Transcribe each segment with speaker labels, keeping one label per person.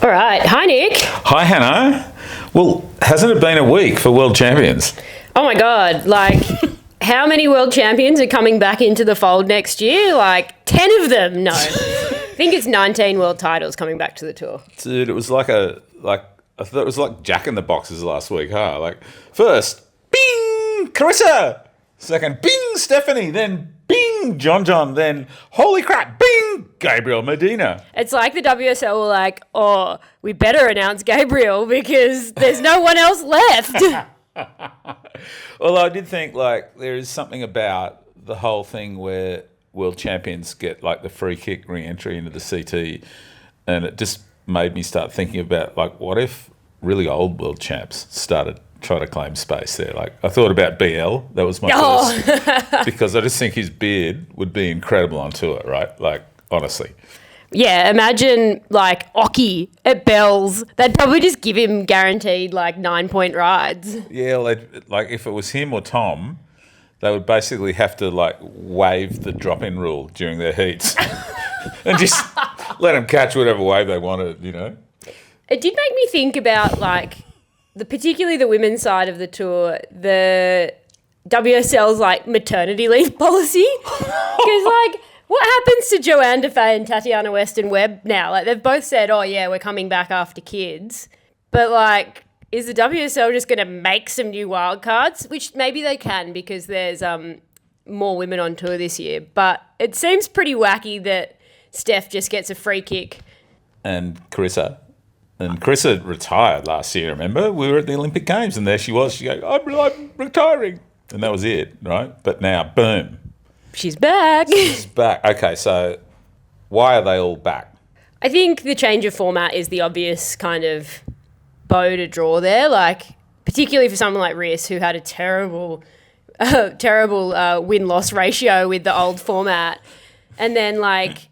Speaker 1: All right. Hi, Nick.
Speaker 2: Hi, Hannah. Well, hasn't it been a week for World Champions?
Speaker 1: Oh, my God. Like, how many world champions are coming back into the fold next year? Like, 10 of them? No. I think it's 19 world titles coming back to the tour.
Speaker 2: Dude, it was I thought it was like Jack in the Boxes last week, huh? Like, first, bing, Carissa. Second, bing, Stephanie. Then, bing, John. Then, holy crap, bing, Gabriel Medina.
Speaker 1: It's like the WSL were like, oh, we better announce Gabriel because there's no one else left.
Speaker 2: Although I did think, like, there is something about the whole thing where world champions get, like, the free kick re-entry into the CT, and it just made me start thinking about, like, what if really old world champs started trying to claim space there? Like, I thought about BL. That was my first. Because I just think his beard would be incredible on tour, right? Like, honestly.
Speaker 1: Yeah, imagine, like, Oki at Bells. They'd probably just give him guaranteed, like, 9-point rides.
Speaker 2: Yeah, like if it was him or Tom, they would basically have to, like, waive the drop-in rule during their heats and just let them catch whatever wave they wanted, you know?
Speaker 1: It did make me think about, like, particularly the women's side of the tour, the WSL's, like, maternity leave policy. Because, like, what happens to Joanne Defay and Tatiana Weston-Webb now? Like, they've both said, oh, yeah, we're coming back after kids. But, like, is the WSL just going to make some new wild cards? Which maybe they can because there's more women on tour this year. But it seems pretty wacky that Steph just gets a free kick.
Speaker 2: And Carissa retired last year, remember? We were at the Olympic Games and there she was. She goes, I'm retiring. And that was it, right? But now, boom.
Speaker 1: She's back.
Speaker 2: She's back. Okay, so why are they all back?
Speaker 1: I think the change of format is the obvious kind of bow to draw there. Like, particularly for someone like Riss, who had a terrible win-loss ratio with the old format. And then, like,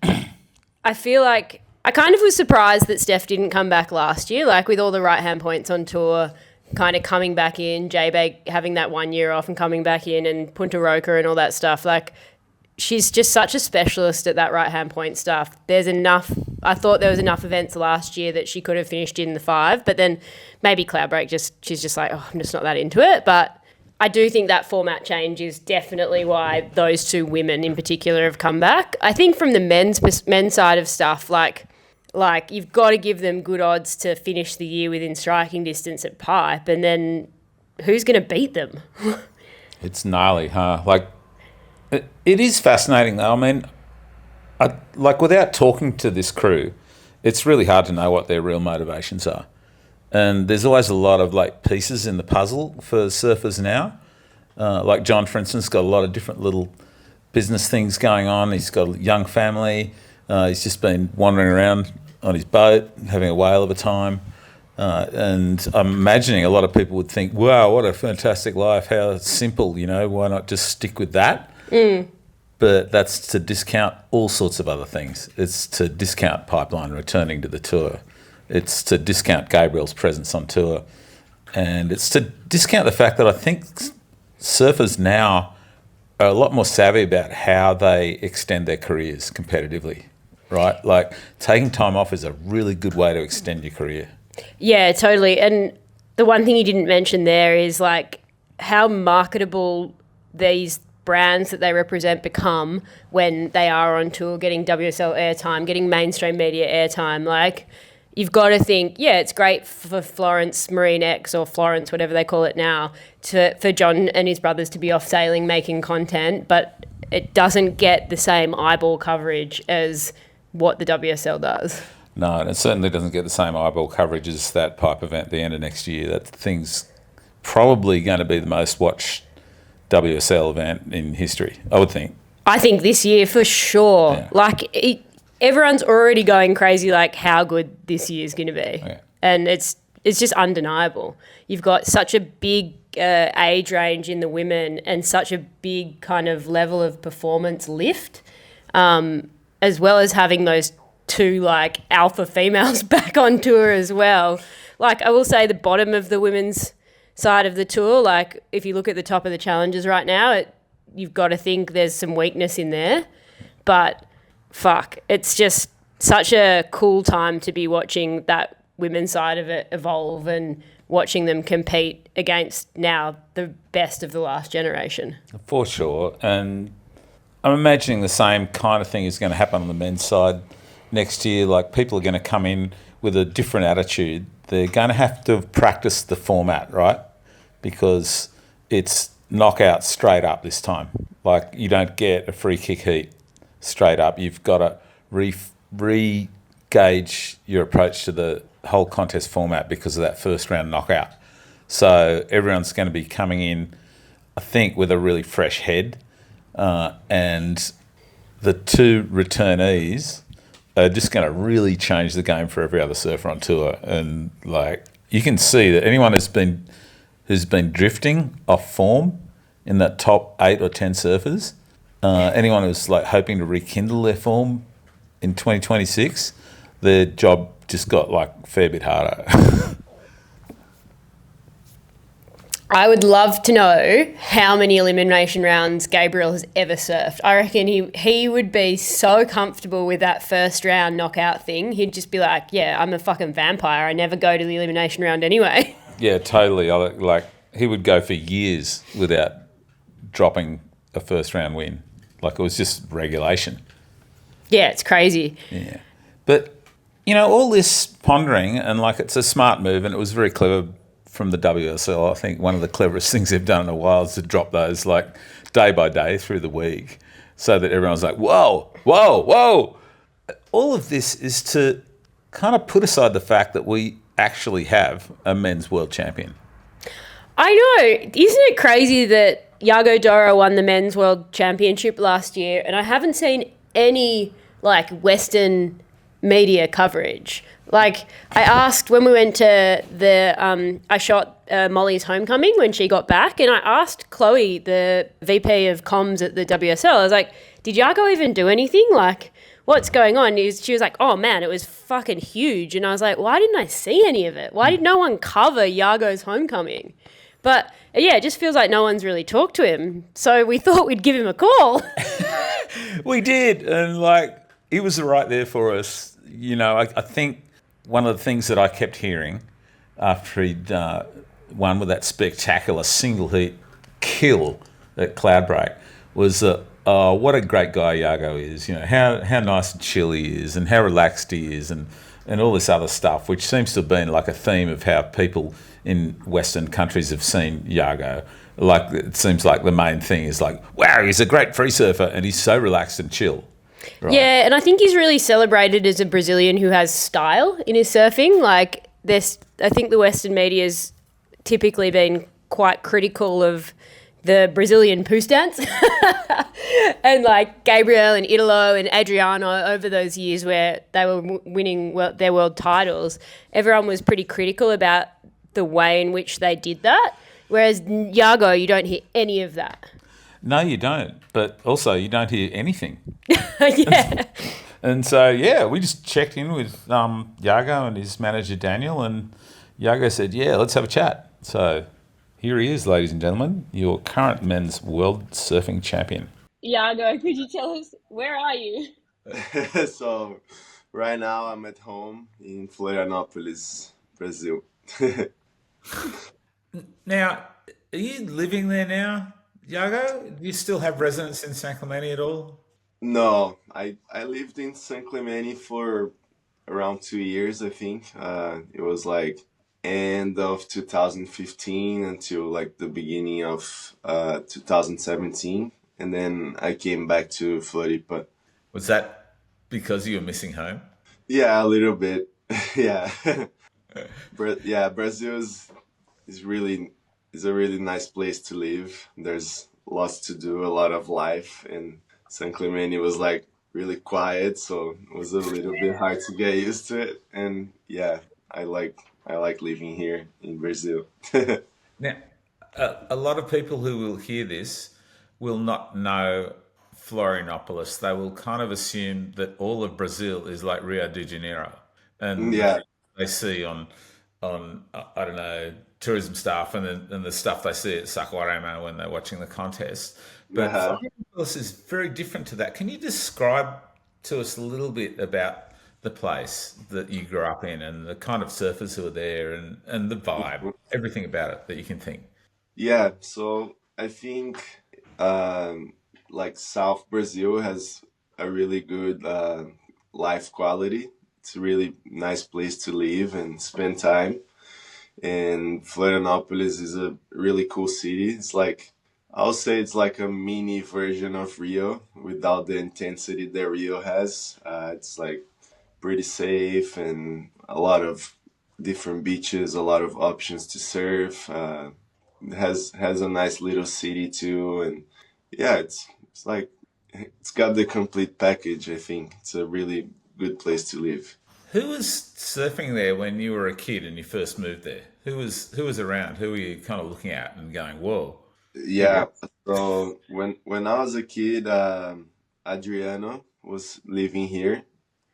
Speaker 1: I feel like I kind of was surprised that Steph didn't come back last year, like with all the right-hand points on tour, kind of coming back in, J-Bag having that 1 year off and coming back in, and Punta Roca and all that stuff. Like, she's just such a specialist at that right-hand point stuff. I thought there was enough events last year that she could have finished in the 5, but then maybe Cloudbreak she's just like, oh, I'm just not that into it. But I do think that format change is definitely why those two women in particular have come back. I think from the men's side of stuff, like you've got to give them good odds to finish the year within striking distance at pipe, and then who's going to beat them?
Speaker 2: It's gnarly, huh? Like, it is fascinating though. I mean, without talking to this crew, it's really hard to know what their real motivations are. And there's always a lot of, like, pieces in the puzzle for surfers now. Like John, for instance, got a lot of different little business things going on. He's got a young family. He's just been wandering around on his boat, having a whale of a time. And I'm imagining a lot of people would think, wow, what a fantastic life, how simple, you know, why not just stick with that? Mm. But that's to discount all sorts of other things. It's to discount Pipeline returning to the tour. It's to discount Gabriel's presence on tour. And it's to discount the fact that I think surfers now are a lot more savvy about how they extend their careers competitively, right? Like, taking time off is a really good way to extend your career. Yeah,
Speaker 1: totally. And the one thing you didn't mention there is, like, how marketable these brands that they represent become when they are on tour, getting WSL airtime, getting mainstream media airtime. Like, you've got to think, yeah, it's great for Florence Marine X or Florence, whatever they call it now, for John and his brothers to be off sailing making content, but it doesn't get the same eyeball coverage as what the WSL does.
Speaker 2: No, and it certainly doesn't get the same eyeball coverage as that pipe event at the end of next year. That thing's probably going to be the most watched WSL event in history, I would think.
Speaker 1: I think this year for sure. Yeah. Like, everyone's already going crazy, like, how good this year is going to be. Yeah. And it's just undeniable. You've got such a big age range in the women and such a big kind of level of performance lift, as well as having those two, like, alpha females back on tour as well. Like, I will say the bottom of the women's side of the tour, like, if you look at the top of the challenges right now, you've got to think there's some weakness in there. But fuck, it's just such a cool time to be watching that women's side of it evolve and watching them compete against now the best of the last generation.
Speaker 2: For sure. And I'm imagining the same kind of thing is going to happen on the men's side next year. Like, people are going to come in with a different attitude. They're going to have to practice the format, right? Because it's knockout straight up this time. Like, you don't get a free kick heat straight up. You've got to re-gauge your approach to the whole contest format because of that first round knockout. So everyone's going to be coming in, I think, with a really fresh head. And the two returnees are just going to really change the game for every other surfer on tour. And like, you can see that anyone who's been drifting off form in that top 8 or 10 surfers, anyone who's like hoping to rekindle their form in 2026, their job just got like a fair bit harder.
Speaker 1: I would love to know how many elimination rounds Gabriel has ever surfed. I reckon he would be so comfortable with that first round knockout thing. He'd just be like, yeah, I'm a fucking vampire. I never go to the elimination round anyway.
Speaker 2: Yeah, totally. Like, he would go for years without dropping a first round win. Like, it was just regulation.
Speaker 1: Yeah, it's crazy.
Speaker 2: Yeah. But, you know, all this pondering, and like, it's a smart move, and it was very clever from the WSL. I think one of the cleverest things they've done in a while is to drop those like day by day through the week so that everyone's like, whoa, whoa, whoa. All of this is to kind of put aside the fact that we actually have a men's world champion.
Speaker 1: I know. Isn't it crazy that Yago Dora won the men's world championship last year and I haven't seen any like Western media coverage? Like, I asked when we went to I shot Molly's homecoming when she got back, and I asked Chloe, the VP of comms at the WSL, I was like, did Yago even do anything? Like, what's going on? She was like, oh man, it was fucking huge. And I was like, why didn't I see any of it? Why did no one cover Yago's homecoming? But yeah, it just feels like no one's really talked to him. So we thought we'd give him a call.
Speaker 2: We did. And like, he was right there for us. You know, I think one of the things that I kept hearing after he'd won with that spectacular single heat kill at Cloudbreak was that, oh, what a great guy Yago is. You know, how nice and chill he is and how relaxed he is and all this other stuff, which seems to have been like a theme of how people in Western countries have seen Yago. Like, it seems like the main thing is like, wow, he's a great free surfer and he's so relaxed and chill. Right.
Speaker 1: Yeah, and I think he's really celebrated as a Brazilian who has style in his surfing. Like, I think the Western media's typically been quite critical of the Brazilian poo stance. And like Gabriel and Italo and Adriano over those years where they were winning their world titles, everyone was pretty critical about the way in which they did that. Whereas Yago, you don't hear any of that.
Speaker 2: No, you don't. But also, you don't hear anything.
Speaker 1: Yeah.
Speaker 2: And so, yeah, we just checked in with Yago and his manager, Daniel, and Yago said, yeah, let's have a chat. So here he is, ladies and gentlemen, your current men's world surfing champion.
Speaker 1: Yago, could you tell us, where are you?
Speaker 3: So right now I'm at home in Florianopolis, Brazil.
Speaker 2: Now, are you living there now, Yago? Do you still have residence in San Clemente at all?
Speaker 3: No, I lived in San Clemente for around 2 years, I think. It was like end of 2015 until like the beginning of 2017. And then I came back to Floripa.
Speaker 2: Was that because you were missing home?
Speaker 3: Yeah, a little bit. Yeah. Yeah, Brazil is a really nice place to live. There's lots to do, a lot of life, and San Clemente was like really quiet, so it was a little bit hard to get used to it. And yeah, I like living here in Brazil.
Speaker 2: Now, a lot of people who will hear this will not know Florianopolis. They will kind of assume that all of Brazil is like Rio de Janeiro, and
Speaker 3: Yeah.
Speaker 2: they see on I don't know, tourism stuff and the stuff they see at Saquarema when they're watching the contest. But
Speaker 3: Uh-huh.
Speaker 2: Florianopolis is very different to that. Can you describe to us a little bit about the place that you grew up in and the kind of surfers who are there and the vibe, everything about it that you can think?
Speaker 3: Yeah, so I think like South Brazil has a really good life quality. It's a really nice place to live and spend time. And Florianopolis is a really cool city. It's like I'll say it's like a mini version of Rio without the intensity that Rio has. It's like pretty safe and a lot of different beaches, a lot of options to surf. Has a nice little city too, and yeah, it's like it's got the complete package. I think it's a really good place to live.
Speaker 2: Who was surfing there when you were a kid and you first moved there? Who was around? Who were you kind of looking at and going, "Whoa"?
Speaker 3: Yeah. So when I was a kid, Adriano was living here,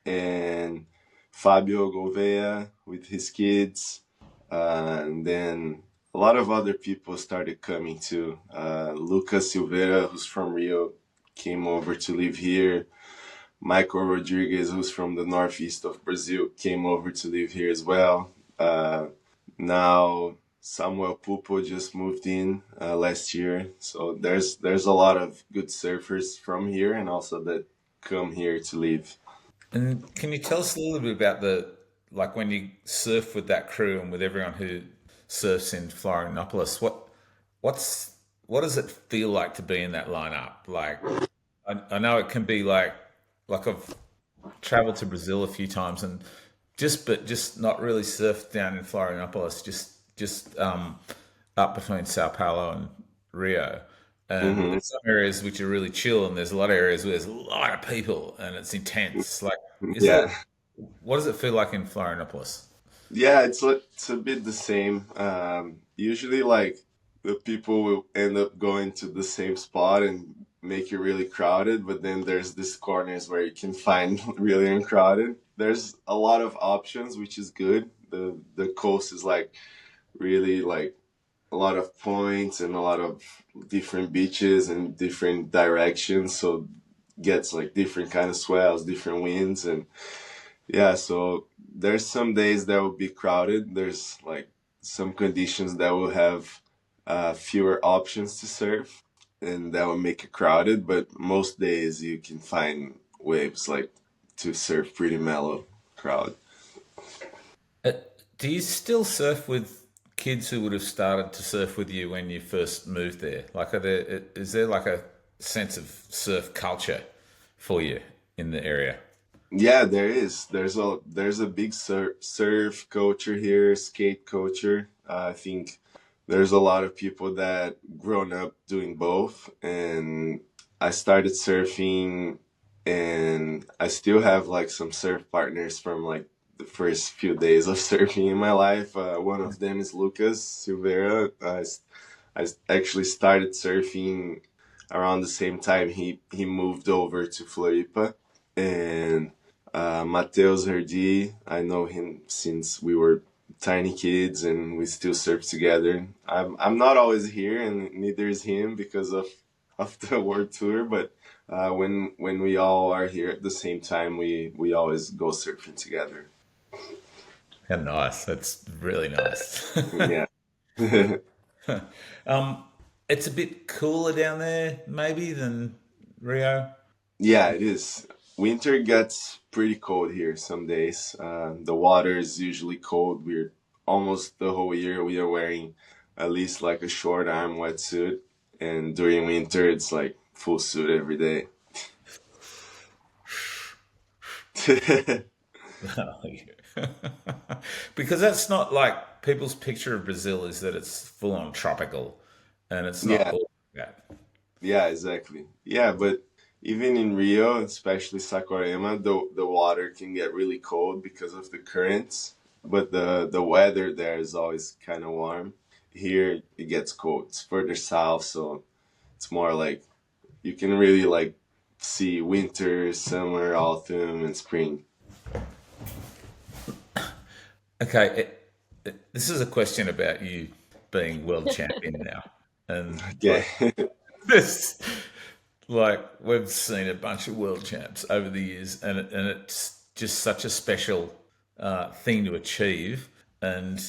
Speaker 3: and Fabio Gouveia with his kids, and then a lot of other people started coming too. Lucas Silveira, who's from Rio, came over to live here. Michael Rodriguez, who's from the northeast of Brazil, came over to live here as well. Now Samuel Pupo just moved in last year, so there's a lot of good surfers from here and also that come here to live.
Speaker 2: And can you tell us a little bit about like when you surf with that crew and with everyone who surfs in Florianopolis, what does it feel like to be in that lineup? Like, I know it can be like I've traveled to Brazil a few times and just not really surfed down in Florianopolis, just up between Sao Paulo and Rio. And
Speaker 3: Hmm.
Speaker 2: there's some areas which are really chill, and there's a lot of areas where there's a lot of people and it's intense. Like, is it?
Speaker 3: Yeah,
Speaker 2: What does it feel like in Florianopolis?
Speaker 3: yeah, it's a bit the same. Usually, like the people will end up going to the same spot and make it really crowded, but then there's these corners where you can find really uncrowded. There's a lot of options, which is good. The coast is like really like a lot of points and a lot of different beaches and different directions, so gets like different kind of swells, different winds, and yeah, so there's some days that will be crowded. There's like some conditions that will have fewer options to surf, and that will make it crowded. But most days you can find waves like to surf pretty mellow crowd.
Speaker 2: Uh, do you still surf with kids who would have started to surf with you when you first moved there? Like, is there like a sense of surf culture for you in the area?
Speaker 3: Yeah, there is. There's a big surf culture here, skate culture. I think there's a lot of people that grown up doing both, and I started surfing, and I still have like some surf partners from like the first few days of surfing in my life. One of them is Lucas Silveira. I actually started surfing around the same time he moved over to Floripa, and Mateus Herdi, I know him since we were tiny kids and we still surf together. I'm not always here and neither is him because of the world tour, but when we all are here at the same time, we always go surfing together.
Speaker 2: How nice. That's really nice.
Speaker 3: Yeah.
Speaker 2: um, it's a bit cooler down there, maybe, than Rio.
Speaker 3: Yeah, it is. Winter gets pretty cold here some days. The water is usually cold. We're almost the whole year we are wearing at least like a short arm wetsuit, and during winter it's like full suit every day.
Speaker 2: Because that's not like people's picture of Brazil is that it's full on tropical, and it's not
Speaker 3: Yeah,
Speaker 2: all like that.
Speaker 3: yeah, exactly. Yeah, but even in Rio, especially Saquarema, the water can get really cold because of the currents, but the weather there is always kind of warm. Here it gets cold. It's further south, so it's more like you can really like see winter, summer, autumn, and spring.
Speaker 2: Okay, this is a question about you being world champion now, and
Speaker 3: Yeah.
Speaker 2: like this, like we've seen a bunch of world champs over the years, and it's just such a special thing to achieve. And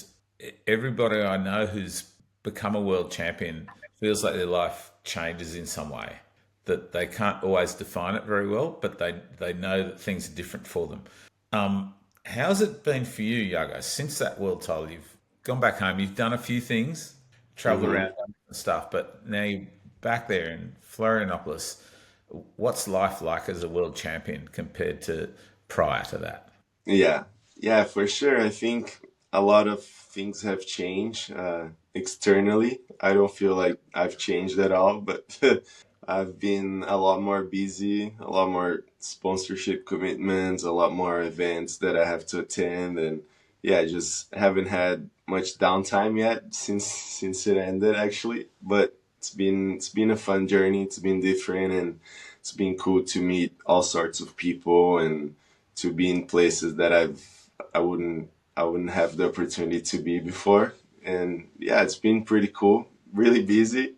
Speaker 2: everybody I know who's become a world champion feels like their life changes in some way. That they can't always define it very well, but they know that things are different for them. How's it been for you, Yago, since that world title? You've gone back home, you've done a few things, traveled
Speaker 3: Hmm.
Speaker 2: around and stuff, but now you're back there in Florianopolis. What's life like as a world champion compared to prior to that?
Speaker 3: Yeah, yeah, for sure. I think a lot of things have changed externally. I don't feel like I've changed at all, but I've been a lot more busy, a lot more sponsorship commitments, a lot more events that I have to attend, and yeah, just haven't had much downtime yet since it ended actually. But it's been a fun journey. It's been different, and it's been cool to meet all sorts of people and to be in places that I wouldn't have the opportunity to be before. And yeah, it's been pretty cool. Really busy,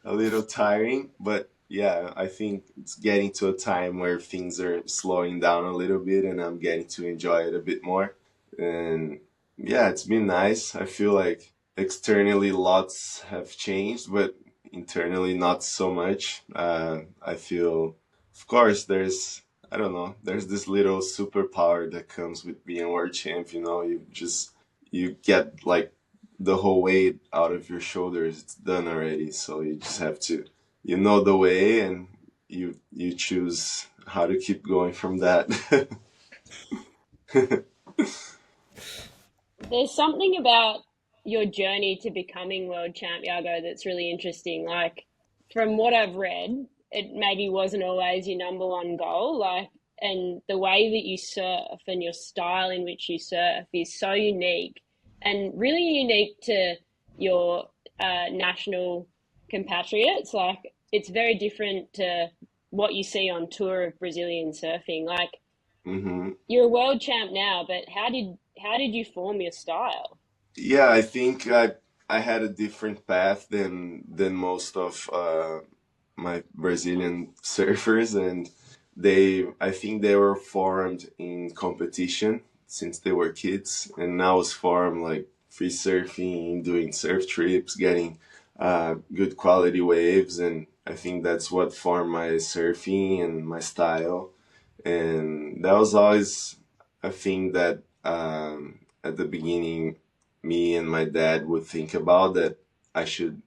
Speaker 3: a little tiring, but yeah, I think it's getting to a time where things are slowing down a little bit and I'm getting to enjoy it a bit more. And yeah, it's been nice. I feel like externally lots have changed, but internally not so much. I feel, of course, I don't know, there's this little superpower that comes with being world champ. You get like the whole weight out of your shoulders. It's done already, so you just have to, the way, and you choose how to keep going from that.
Speaker 1: There's something about your journey to becoming world champ, Yago, that's really interesting. Like, from what I've read, it maybe wasn't always your number one goal. Like, and the way that you surf and your style in which you surf is so unique and really unique to your national compatriots. Like, it's very different to what you see on tour of Brazilian surfing. Like,
Speaker 3: Hmm.
Speaker 1: you're a world champ now, but how did you form your style?
Speaker 3: Yeah, I think I had a different path than most of my Brazilian surfers, and I think they were formed in competition since they were kids, and I was formed like free surfing, doing surf trips, getting good quality waves, and I think that's what formed my surfing and my style. And that was always a thing that at the beginning me and my dad would think about, that I should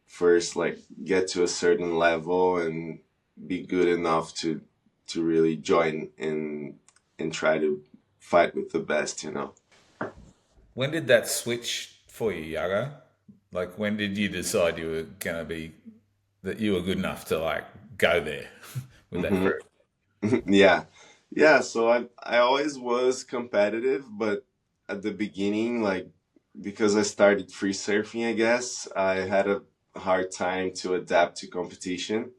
Speaker 3: first like get to a certain level and be good enough to really join and try to fight with the best.
Speaker 2: When did that switch for you, Yago? Like, when did you decide you were going to be, that you were good enough to like go there with that
Speaker 3: Hmm.
Speaker 2: crew?
Speaker 3: Yeah. Yeah, so I always was competitive, but at the beginning, like, because I started free surfing, I guess, I had a hard time to adapt to competition.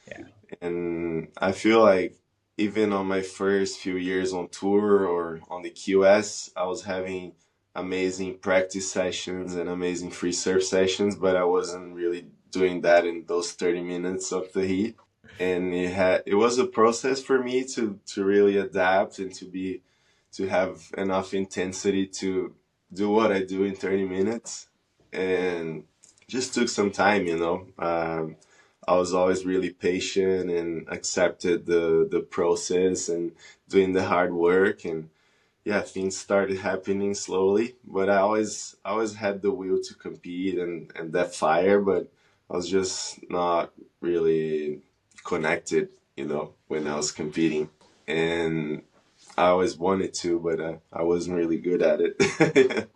Speaker 2: Yeah.
Speaker 3: And I feel like even on my first few years on tour or on the QS, I was having amazing practice sessions and amazing free surf sessions, but I wasn't really doing that in those 30 minutes of the heat. And it was a process for me to really adapt and to have enough intensity to do what I do in 30 minutes. And just took some time. I was always really patient and accepted the process and doing the hard work, and yeah, things started happening slowly. But I always had the will to compete and that fire, but I was just not really connected, when I was competing. And I always wanted to, but I wasn't really good at it.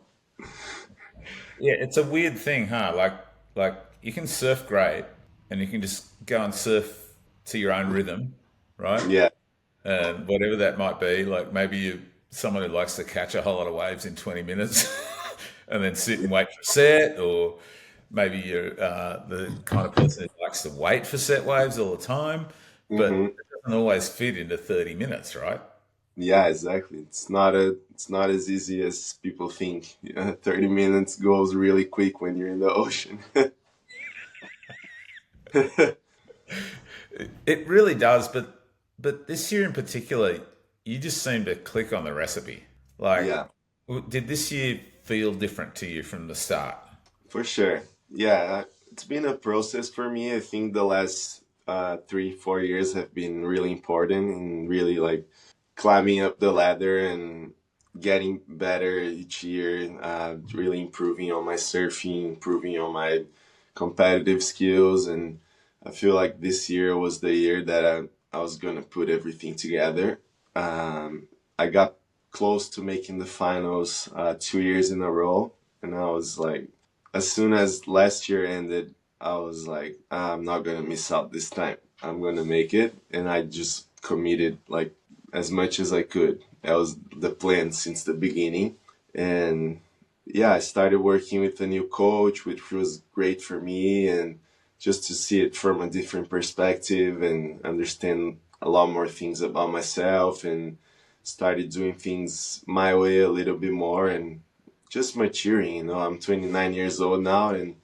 Speaker 2: Yeah, it's a weird thing, huh? Like you can surf great and you can just go and surf to your own rhythm, right?
Speaker 3: Yeah.
Speaker 2: And whatever that might be, like maybe you someone who likes to catch a whole lot of waves in 20 minutes and then sit and wait for a set, or maybe you're the kind of person who likes to wait for set waves all the time, but
Speaker 3: Hmm.
Speaker 2: it doesn't always fit into 30 minutes, right?
Speaker 3: Yeah, exactly. It's not as easy as people think. Yeah, 30 minutes goes really quick when you're in the ocean.
Speaker 2: It really does, but this year in particular, you just seem to click on the recipe. Like,
Speaker 3: Yeah,
Speaker 2: did this year feel different to you from the start?
Speaker 3: for sure. Yeah, it's been a process for me. I think the last 3, 4 years have been really important and really like climbing up the ladder and getting better each year. Really improving on my surfing, improving on my competitive skills, and I feel like this year was the year that I was gonna put everything together. I got close to making the finals 2 years in a row, and I was like, as soon as last year ended, I was like, I'm not gonna miss out this time. I'm gonna make it, and I just committed like as much as I could. That was the plan since the beginning, and yeah, I started working with a new coach, which was great for me, and just to see it from a different perspective and understand a lot more things about myself, and started doing things my way a little bit more, and just maturing. I'm 29 years old now, and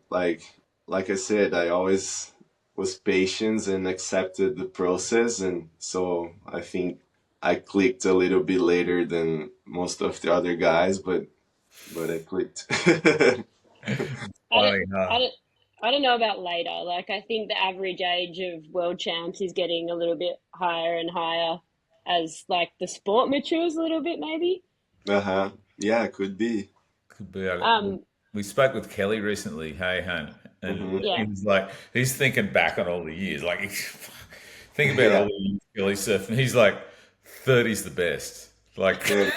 Speaker 3: like I said, I always was patient and accepted the process, and so I think I clicked a little bit later than most of the other guys, but I clicked.
Speaker 1: I don't,
Speaker 2: Funny, huh?
Speaker 1: I don't, I don't know about later. Like, I think the average age of world champs is getting a little bit higher and higher as like the sport matures a little bit, maybe.
Speaker 3: Uh-huh. Yeah, could be.
Speaker 2: Could be.
Speaker 1: Um,
Speaker 2: We spoke with Kelly recently, hey, hun, and
Speaker 3: Hmm.
Speaker 1: yeah,
Speaker 2: he was like, he's thinking back on all the years. Like, think about all
Speaker 3: Yeah,
Speaker 2: the years Kelly surfed, and he's like, 30's the best. Like,
Speaker 3: 30.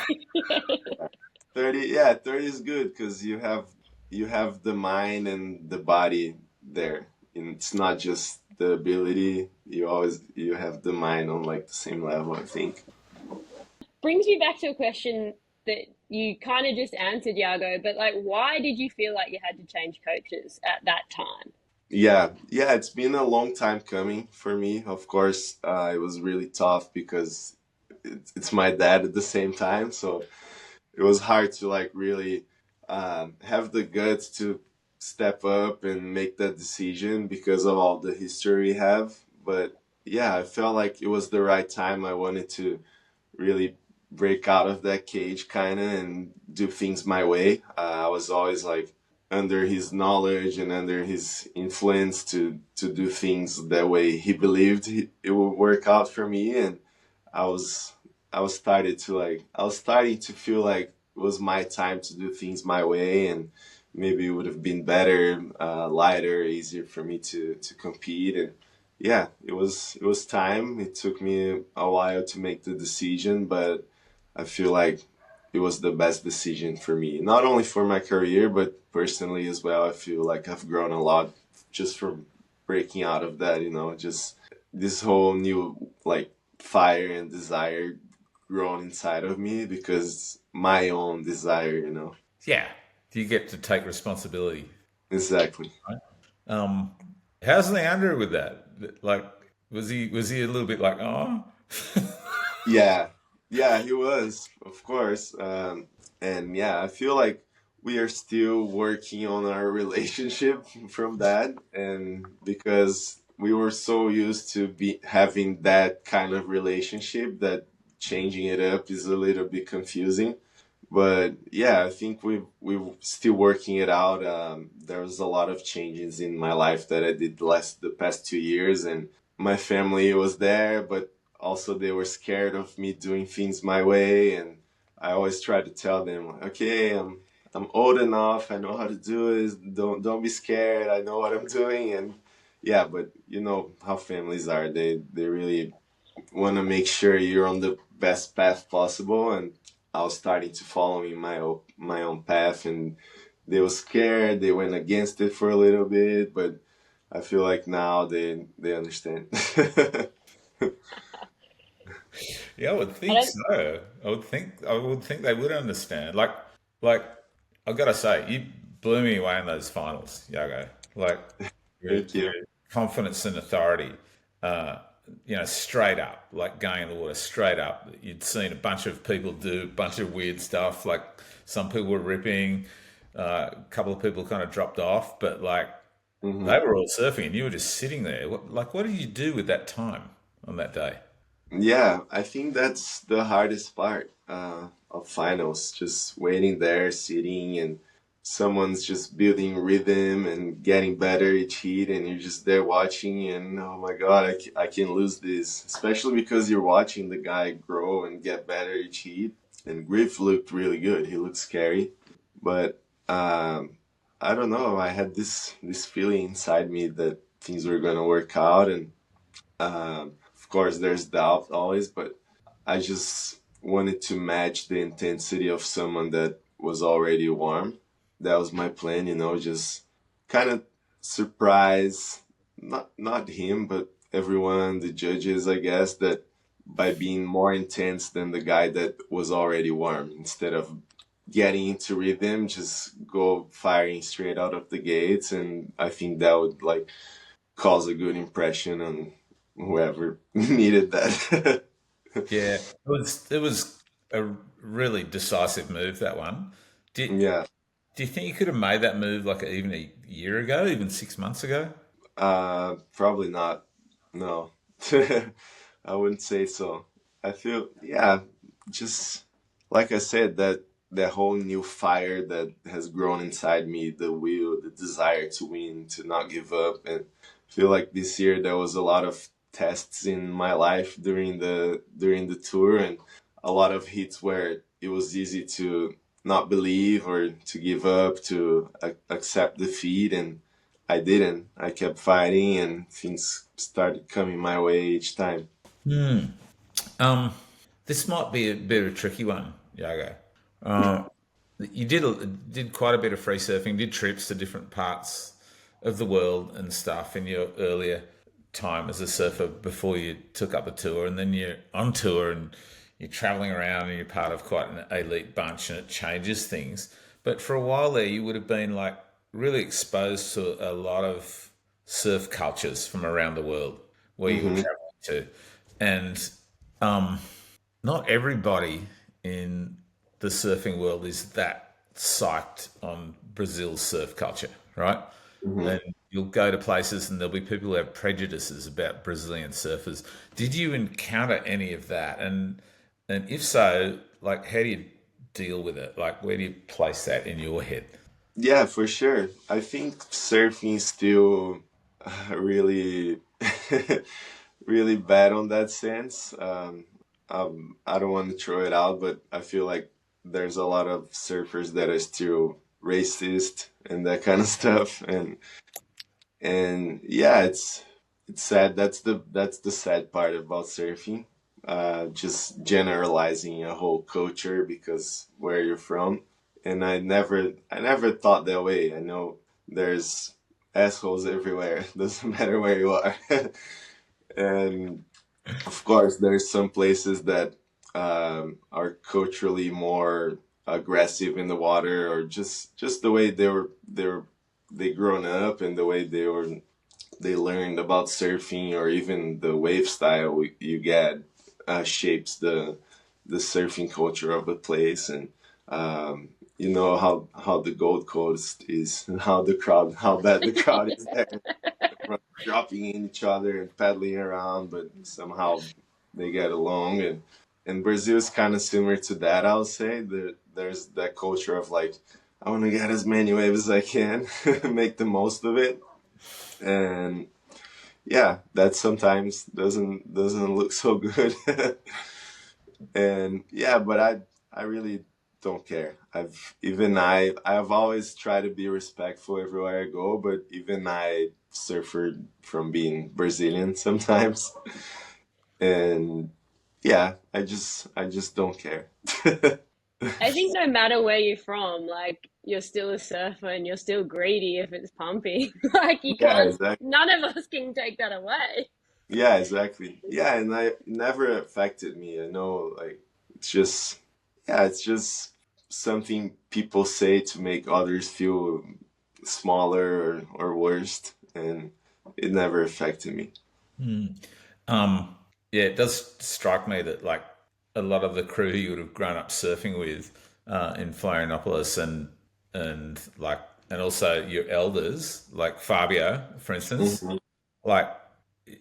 Speaker 3: 30, yeah, 30 is good because you have the mind and the body there. And it's not just the ability. You have the mind on like the same level, I think.
Speaker 1: brings me back to a question that you kind of just answered, Yago. But like, why did you feel like you had to change coaches at that time?
Speaker 3: Yeah, yeah, it's been a long time coming for me. Of course, it was really tough because it's my dad at the same time. So it was hard to like really have the guts to step up and make that decision because of all the history we have. But yeah, I felt like it was the right time. I wanted to really break out of that cage kind of and do things my way. I was always like under his knowledge and under his influence to do things that way he believed it would work out for me, and I was I was starting to feel like it was my time to do things my way, and maybe it would have been better, lighter, easier for me to compete. And yeah, it was time. It took me a while to make the decision, but I feel like it was the best decision for me, not only for my career but personally as well. I feel like I've grown a lot just from breaking out of that. Just this whole new like fire and desire grown inside of me because my own desire.
Speaker 2: yeah, you get to take responsibility.
Speaker 3: Exactly.
Speaker 2: Um, how's Leandro with that? Like, was he a little bit like, oh,
Speaker 3: Yeah, yeah, he was, of course. And yeah, I feel like we are still working on our relationship from that, and because we were so used to be having that kind of relationship that changing it up is a little bit confusing. But yeah, I think we're still working it out. There was a lot of changes in my life that I did the past 2 years, and my family was there, but also they were scared of me doing things my way. And I always try to tell them, okay, I'm old enough. I know how to do it. Don't be scared. I know what I'm doing. And yeah, but you know how families are. They really want to make sure you're on the best path possible. And I was starting to follow in my own path, and they were scared. They went against it for a little bit, but I feel like now they understand.
Speaker 2: yeah, I would
Speaker 1: I
Speaker 2: think
Speaker 1: don't.
Speaker 2: so. I would think they would understand. Like I've got to say, you blew me away in those finals, Yago. Like
Speaker 3: Thank
Speaker 2: your
Speaker 3: you.
Speaker 2: confidence and authority, uh, straight up, like going in the water straight up. You'd seen a bunch of people do a bunch of weird stuff. Like some people were ripping, a couple of people kind of dropped off, but like
Speaker 3: Hmm.
Speaker 2: they were all surfing, and you were just sitting there. What did you do with that time on that day?
Speaker 3: Yeah, I think that's the hardest part of finals. Just waiting there, sitting, and someone's just building rhythm and getting better each heat, and you're just there watching, and oh my God, I can lose this. Especially because you're watching the guy grow and get better each heat. And Griff looked really good. He looked scary, but I don't know. I had this feeling inside me that things were gonna work out, and of course, there's doubt always, but I just wanted to match the intensity of someone that was already warm. That was my plan, just kind of surprise, not him, but everyone, the judges, I guess, that by being more intense than the guy that was already warm, instead of getting into rhythm, just go firing straight out of the gates, and I think that would like cause a good impression on whoever needed that.
Speaker 2: Yeah, it was a really decisive move, that one. Did
Speaker 3: Yeah,
Speaker 2: do you think you could have made that move like even a year ago, even 6 months ago?
Speaker 3: probably not. No, I wouldn't say so. I feel, yeah, just like I said, that whole new fire that has grown inside me, the will, the desire to win, to not give up, and feel like this year there was a lot of tests in my life during the tour, and a lot of hits where it was easy to not believe or to give up, to accept defeat, and I didn't. I kept fighting, and things started coming my way each time.
Speaker 2: Um, this might be a bit of a tricky one, Yago. You did quite a bit of free surfing, did trips to different parts of the world and stuff in your earlier time as a surfer before you took up the tour, and then you're on tour and you're traveling around and you're part of quite an elite bunch, and it changes things. But for a while there, you would have been like really exposed to a lot of surf cultures from around the world where you were
Speaker 3: Hmm.
Speaker 2: traveling to, and um, not everybody in the surfing world is that psyched on Brazil's surf culture, right?
Speaker 3: Hmm.
Speaker 2: And you'll go to places and there'll be people who have prejudices about Brazilian surfers. Did you encounter any of that? And if so, like how do you deal with it? Like where do you place that in your head?
Speaker 3: Yeah, for sure. I think surfing is still really, really bad on that sense. I don't want to throw it out, but I feel like there's a lot of surfers that are still racist and that kind of stuff, and yeah, it's sad. That's the sad part about surfing. Just generalizing a whole culture because where you're from, and I never thought that way. I know there's assholes everywhere. Doesn't matter where you are, and of course there's some places that are culturally more aggressive in the water, or just the way they grown up and the way they learned about surfing, or even the wave style you get shapes the surfing culture of a place. And you know how the Gold Coast is, and how bad the crowd is there, dropping in each other and paddling around, but somehow they get along. And Brazil is kind of similar to that. I'll say there's that culture of like, I want to get as many waves as I can, make the most of it, and yeah, that sometimes doesn't look so good. And yeah, but I really don't care. I've always tried to be respectful everywhere I go, but even I suffered from being Brazilian sometimes. And yeah, I just don't care.
Speaker 1: I think no matter where you're from, like you're still a surfer and you're still greedy if it's pumping. Like you
Speaker 3: Yeah,
Speaker 1: can't,
Speaker 3: exactly.
Speaker 1: none of us can take that away.
Speaker 3: Yeah, exactly. Yeah, and I it never affected me. I know, like, it's just, yeah, it's just something people say to make others feel smaller or worst, and it never affected me.
Speaker 2: Um, yeah, it does strike me that like a lot of the crew you would have grown up surfing with in Florianopolis and like and also your elders like Fabio, for instance,
Speaker 3: Hmm.
Speaker 2: like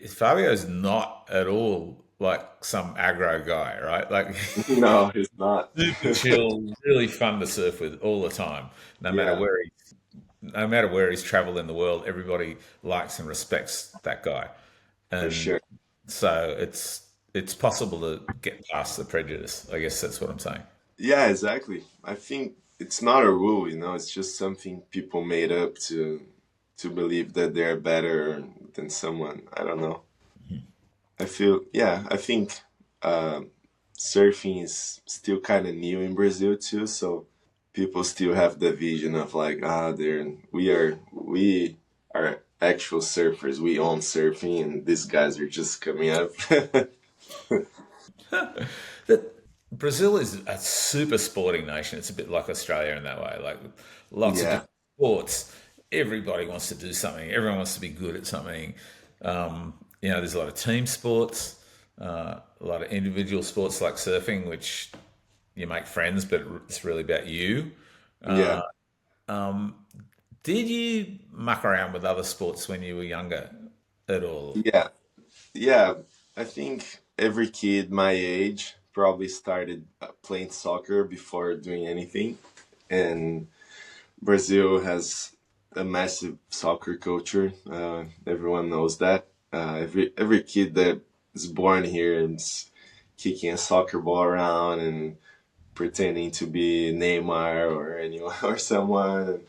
Speaker 2: Fabio's not at all like some aggro guy, right? Like
Speaker 3: No, he's not.
Speaker 2: super chill, really fun to surf with all the time. No matter
Speaker 3: Yeah,
Speaker 2: where no matter where he's traveled in the world, everybody likes and respects that guy.
Speaker 3: for
Speaker 2: And
Speaker 3: sure.
Speaker 2: so it's possible to get past the prejudice. I guess that's what I'm saying.
Speaker 3: Yeah, exactly. I think it's not a rule, you know, it's just something people made up to believe that they're better than someone. I don't know. I think uh, surfing is still kind of new in Brazil too, so people still have the vision of like, we are actual surfers. We own surfing, and these guys are just coming up.
Speaker 2: That Brazil is a super sporting nation. It's a bit like Australia in that way. Like lots of
Speaker 3: Yeah,
Speaker 2: different sports. Everybody wants to do something. Everyone wants to be good at something. There's a lot of team sports, a lot of individual sports like surfing, which you make friends, but it's really about you.
Speaker 3: yeah,
Speaker 2: Did you muck around with other sports when you were younger at all?
Speaker 3: yeah, yeah. I think every kid my age probably started playing soccer before doing anything, and Brazil has a massive soccer culture. Everyone knows that. Every kid that is born here is kicking a soccer ball around and pretending to be Neymar or anyone or someone. And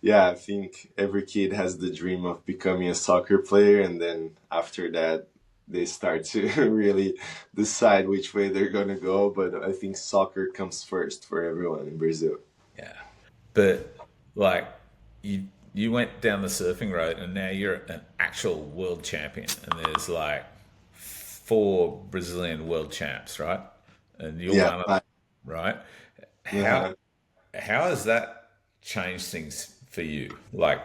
Speaker 3: yeah, I think every kid has the dream of becoming a soccer player, and then after that, they start to really decide which way they're gonna go. But I think soccer comes first for everyone in Brazil.
Speaker 2: Yeah. But like you went down the surfing road and now you're an actual world champion and there's like four Brazilian world champs, right? And you're
Speaker 3: Yeah,
Speaker 2: one of them, right? How
Speaker 3: uh
Speaker 2: how has that changed things for you? Like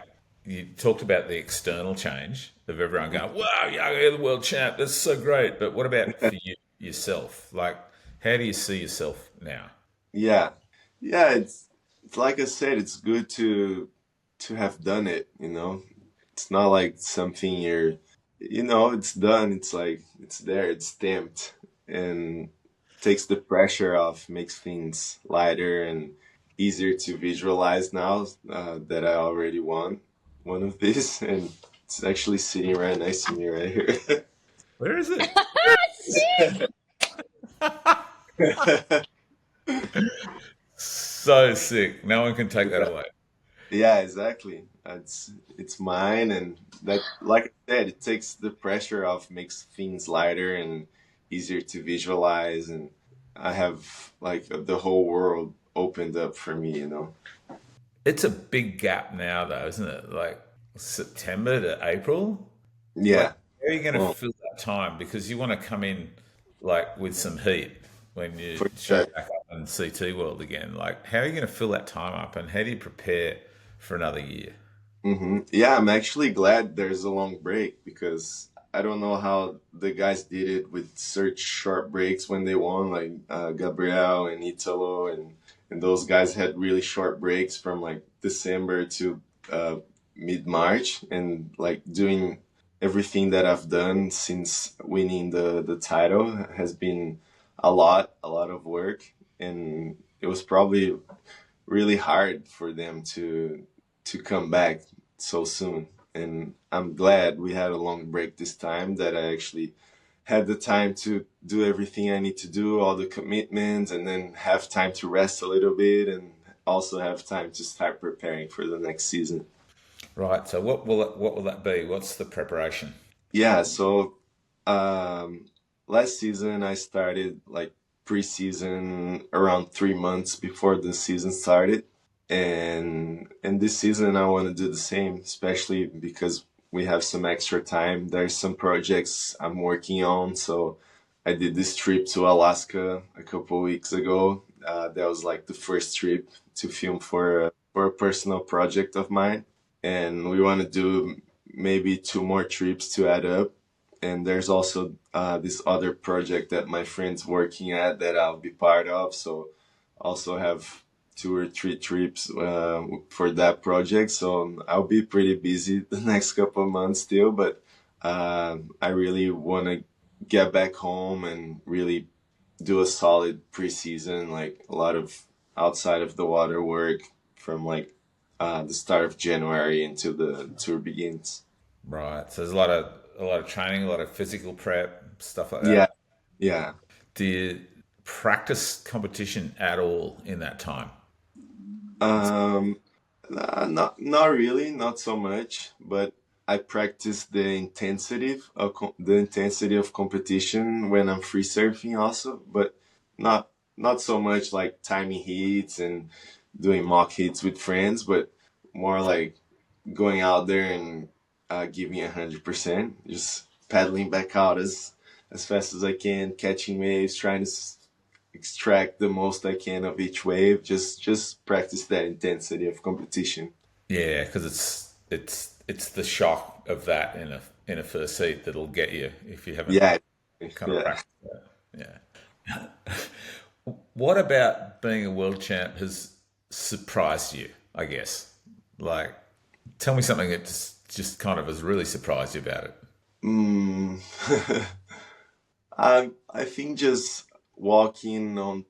Speaker 2: you talked about the external change of everyone going, "Wow, you're the world champ. That's so great." But what about for you yourself? Like, how do you see yourself now?
Speaker 3: yeah, yeah. It's like I said, it's good to have done it. You know, it's not like something it's done. It's like it's there. It's stamped and takes the pressure off, makes things lighter and easier to visualize now that I already won one of these, and it's actually sitting right next to me right here.
Speaker 2: Where is it?
Speaker 1: Sick.
Speaker 2: So sick. No one can take that away.
Speaker 3: Yeah, exactly. It's mine, and that, like I said, it takes the pressure off, makes things lighter and easier to visualize, and I have like the whole world opened up for me, you know.
Speaker 2: It's a big gap now, though, isn't it? Like September to April. Like,
Speaker 3: Yeah.
Speaker 2: how are you going to
Speaker 3: Well,
Speaker 2: fill that time? Because you want to come in like with some heat when you
Speaker 3: for
Speaker 2: show
Speaker 3: sure.
Speaker 2: back up in CT World again. Like, how are you going to fill that time up, and how do you prepare for another year?
Speaker 3: Yeah, I'm actually glad there's a long break because I don't know how the guys did it with such short breaks when they won, like Gabriel and Italo, and those guys had really short breaks from like December to uh, mid March, and like doing everything that I've done since winning the title has been a lot of work, and it was probably really hard for them to come back so soon. And I'm glad we had a long break this time that I actually had the time to do everything I need to do, all the commitments, and then have time to rest a little bit and also have time to start preparing for the next season.
Speaker 2: Right. So, what will that be? What's the preparation?
Speaker 3: Yeah, so um, last season I started like preseason around 3 months before the season started, and this season I want to do the same, especially because we have some extra time. There's some projects I'm working on, so I did this trip to Alaska a couple weeks ago. That was like the first trip to film for a personal project of mine, and we want to do maybe two more trips to add up. And there's also this other project that my friend's working at that I'll be part of. So also have two or three trips for that project. So I'll be pretty busy the next couple of months still, but I really want to get back home and really do a solid preseason, like a lot of outside of the water work from like the start of January until the tour begins.
Speaker 2: Right. So there's a lot of training, a lot of physical prep, stuff like
Speaker 3: Yeah,
Speaker 2: that.
Speaker 3: yeah.
Speaker 2: Do you practice competition at all in that time?
Speaker 3: Um, not really, not so much, but I practice the intensity of competition when I'm free surfing also, but not not so much like timing heats and doing mock hits with friends, but more like going out there and giving 100%, just paddling back out as fast as I can, catching waves, trying to extract the most I can of each wave. Just practice that intensity of competition.
Speaker 2: Yeah, because it's the shock of that in a first seat that'll get you if you haven't
Speaker 3: Yeah,
Speaker 2: kind of
Speaker 3: yeah.
Speaker 2: practiced that. Yeah. What about being a world champ has surprised you, I guess? Like, tell me something that just kind of has really surprised you about it.
Speaker 3: Mm. I think just walking on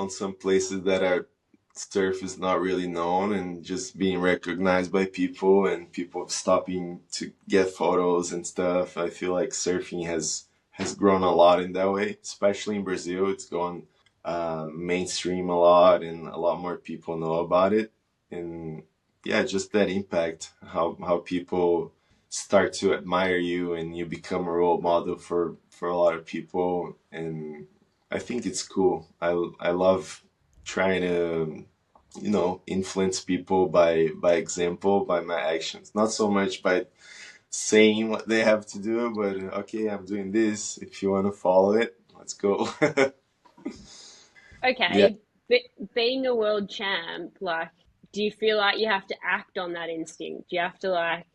Speaker 3: some places that are surf is not really known and just being recognized by people and people stopping to get photos and stuff. I feel like surfing has grown a lot in that way, especially in Brazil. It's gone mainstream a lot and a lot more people know about it. And yeah, just that impact, how people start to admire you and you become a role model for a lot of people. And I think it's cool. I love trying to influence people by example, by my actions, not so much by saying what they have to do, but okay, I'm doing this, if you want to follow it, let's go. Yeah.
Speaker 1: Okay, but being a world champ, like, do you feel like you have to act on that instinct? Do you have to, like,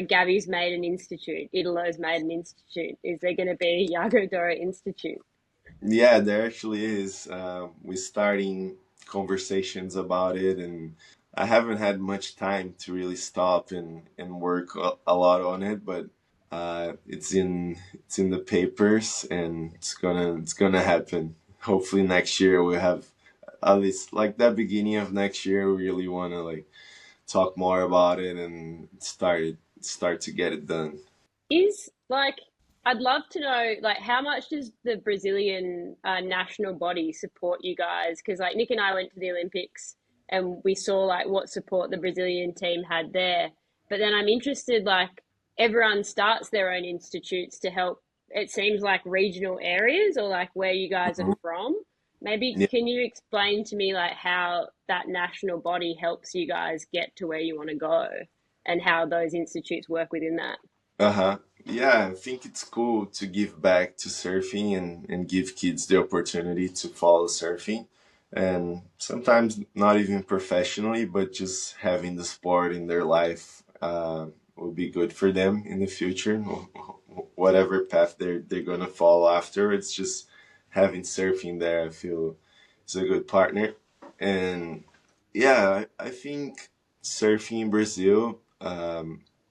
Speaker 1: Gabby's made an institute, Italo's made an institute. Is there going to be a Yago Dora Institute?
Speaker 3: Yeah, there actually is. We're starting conversations about it, and I haven't had much time to really stop and work a lot on it, but it's in the papers, and it's gonna happen. Hopefully next year we have at least like that beginning of next year. We really want to like talk more about it and start to get it done.
Speaker 1: Is like, I'd love to know, like, how much does the Brazilian national body support you guys? Because like Nick and I went to the Olympics and we saw like what support the Brazilian team had there. But then I'm interested, like, everyone starts their own institutes to help. It seems like regional areas or like where you guys are
Speaker 3: Mhm.
Speaker 1: from. Maybe
Speaker 3: Yeah.
Speaker 1: can you explain to me like how that national body helps you guys get to where you want to go and how those institutes work within that?
Speaker 3: Uh-huh. Yeah, I think it's cool to give back to surfing and give kids the opportunity to follow surfing. And sometimes not even professionally, but just having the sport in their life will be good for them in the future. Whatever path they're gonna follow after, it's just having surfing there, I feel is a good partner. And yeah, I think surfing in Brazil,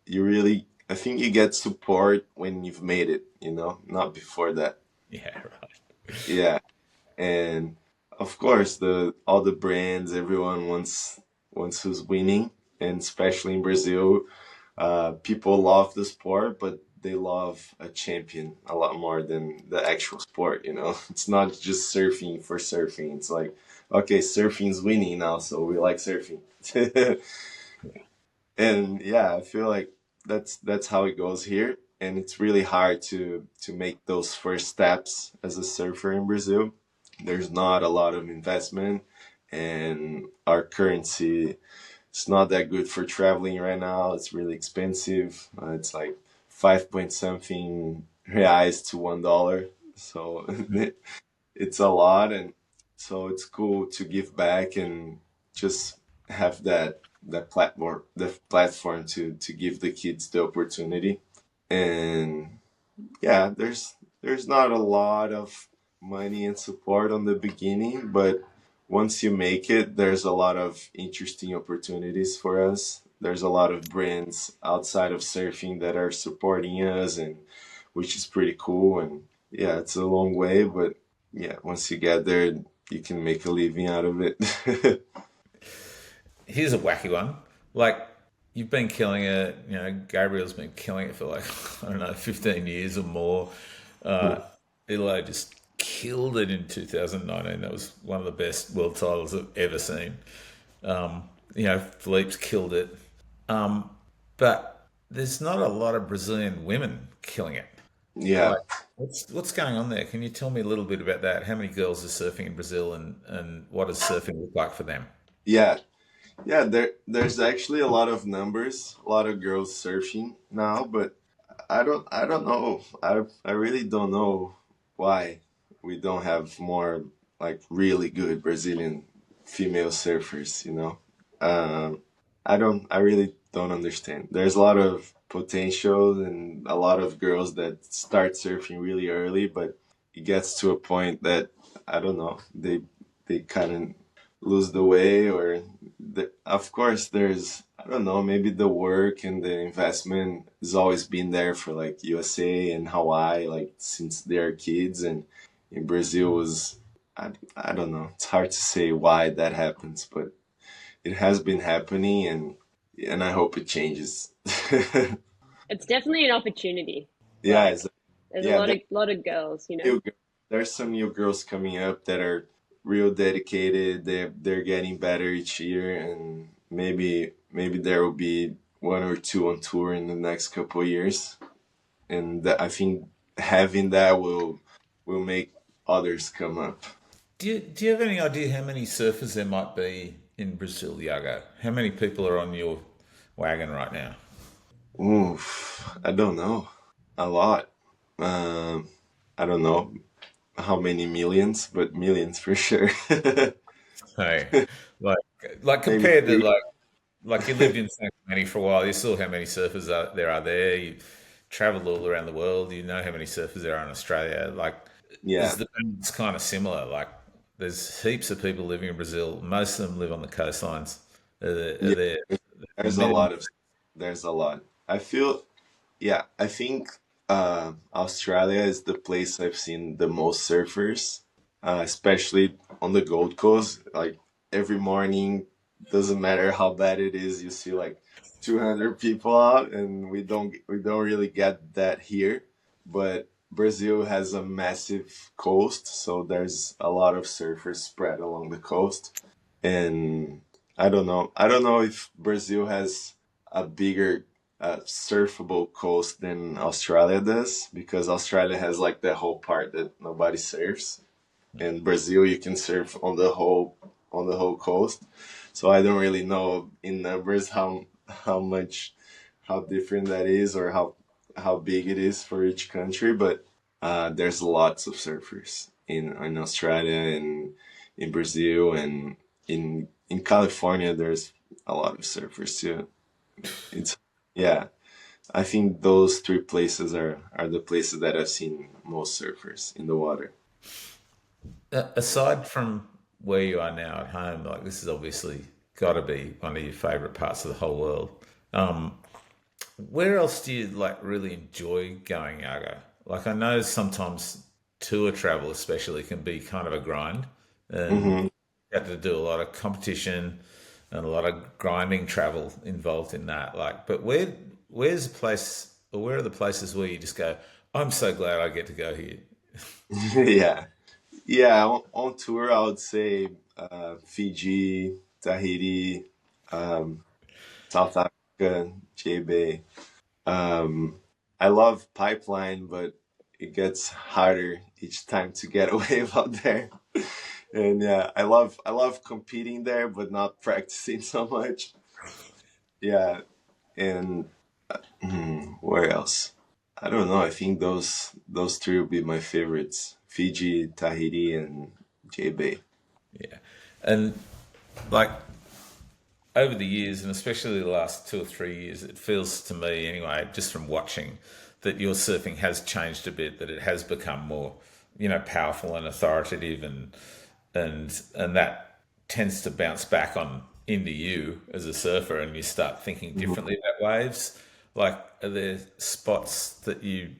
Speaker 3: you really I think you get support when you've made it, not before that.
Speaker 2: Yeah, right.
Speaker 3: Yeah. And of course the all the brands, everyone wants who's winning, and especially in Brazil, people love the sport, but they love a champion a lot more than the actual sport. It's not just surfing for surfing. It's like, okay, surfing's winning now, so we like surfing. And yeah, I feel like that's how it goes here, and it's really hard to make those first steps as a surfer in Brazil. There's not a lot of investment, and our currency is not that good for traveling right now. It's really expensive. It's like 5 point something reais to $1, so it's a lot. And so it's cool to give back and just have that platform to give the kids the opportunity. And yeah, there's not a lot of money and support on the beginning, but once you make it, there's a lot of interesting opportunities for us. There's a lot of brands outside of surfing that are supporting us, and which is pretty cool. And yeah, it's a long way, but yeah, once you get there, you can make a living out of it.
Speaker 2: Here's a wacky one. Like, you've been killing it. Gabriel's been killing it for like I don't know, 15 years or more. Elo just killed it in 2019. That was one of the best world titles I've ever seen. Philippe's killed it. But there's not a lot of Brazilian women killing it.
Speaker 3: Yeah,
Speaker 2: Like, what's going on there? Can you tell me a little bit about that? How many girls are surfing in Brazil, and what does surfing look like for them?
Speaker 3: yeah, yeah. There's actually a lot of numbers, a lot of girls surfing now, but I don't know. I really don't know why we don't have more like really good Brazilian female surfers, you know? Um, I really don't understand. There's a lot of potential and a lot of girls that start surfing really early, but it gets to a point that I don't know, they kind of lose the way, or of course there's, I don't know, maybe the work and the investment has always been there for like USA and Hawaii, like since they're kids, and in Brazil was, I don't know, it's hard to say why that happens, but it has been happening, and I hope it changes.
Speaker 1: It's definitely an opportunity.
Speaker 3: Yeah,
Speaker 1: Like there's a
Speaker 3: yeah,
Speaker 1: lot of girls,
Speaker 3: new, there's some new girls coming up that are real dedicated. They're getting better each year, and maybe there will be one or two on tour in the next couple of years. And I think having that will make others come up.
Speaker 2: Do you have any idea how many surfers there might be in Brazil, Yago? How many people are on your wagon right now?
Speaker 3: Oof, I don't know. A lot. Um, I don't know how many millions, but millions for sure.
Speaker 2: Hey, like like
Speaker 3: Maybe
Speaker 2: compared to
Speaker 3: three.
Speaker 2: like you lived in San Clemente for a while, you saw how many surfers are there. You traveled all around the world. You know how many surfers there are in Australia. Like,
Speaker 3: Yeah,
Speaker 2: is the balance kind of similar? Like, there's heaps of people living in Brazil. Most of them live on the coastlines. Are
Speaker 3: yeah.
Speaker 2: there
Speaker 3: There's a
Speaker 2: millions?
Speaker 3: lot of. There's a lot. I feel. Yeah, I think Australia is the place I've seen the most surfers, especially on the Gold Coast. Like every morning, doesn't matter how bad it is, you see like 200 people out, and we don't really get that here. But Brazil has a massive coast, so there's a lot of surfers spread along the coast, and I don't know if Brazil has a bigger surfable coast than Australia does, because Australia has like the whole part that nobody surfs. In Brazil, you can surf on the whole coast. So I don't really know in numbers how different that is, or how big it is for each country. But there's lots of surfers in Australia and in Brazil, and in California. There's a lot of surfers too. It's yeah. I think those three places are the places that I've seen most surfers in the water.
Speaker 2: Aside from where you are now at home, like this is obviously got to be one of your favorite parts of the whole world. Um, Where else do you like really enjoy going, Yago? Like, I know sometimes tour travel, especially, can be kind of a grind, and
Speaker 3: Hmm.
Speaker 2: you have to do a lot of competition and a lot of grinding travel involved in that. Like, but where's a place, or where are the places where you just go, I'm so glad I get to go here?
Speaker 3: Yeah, yeah. On tour, I would say Fiji, Tahiti, um, South Africa, J Bay. Um, I love Pipeline, but it gets harder each time to get away out there. And yeah, I love competing there, but not practicing so much. Yeah, and where else? I don't know. I think those three would be my favorites: Fiji, Tahiti, and J Bay.
Speaker 2: Yeah, and like over the years, and especially the last 2 or 3 years, it feels to me, anyway, just from watching, that your surfing has changed a bit. That it has become more, powerful and authoritative, and that tends to bounce back on into you as a surfer, and you start thinking
Speaker 3: Mhm.
Speaker 2: differently about waves. Like, are there spots that you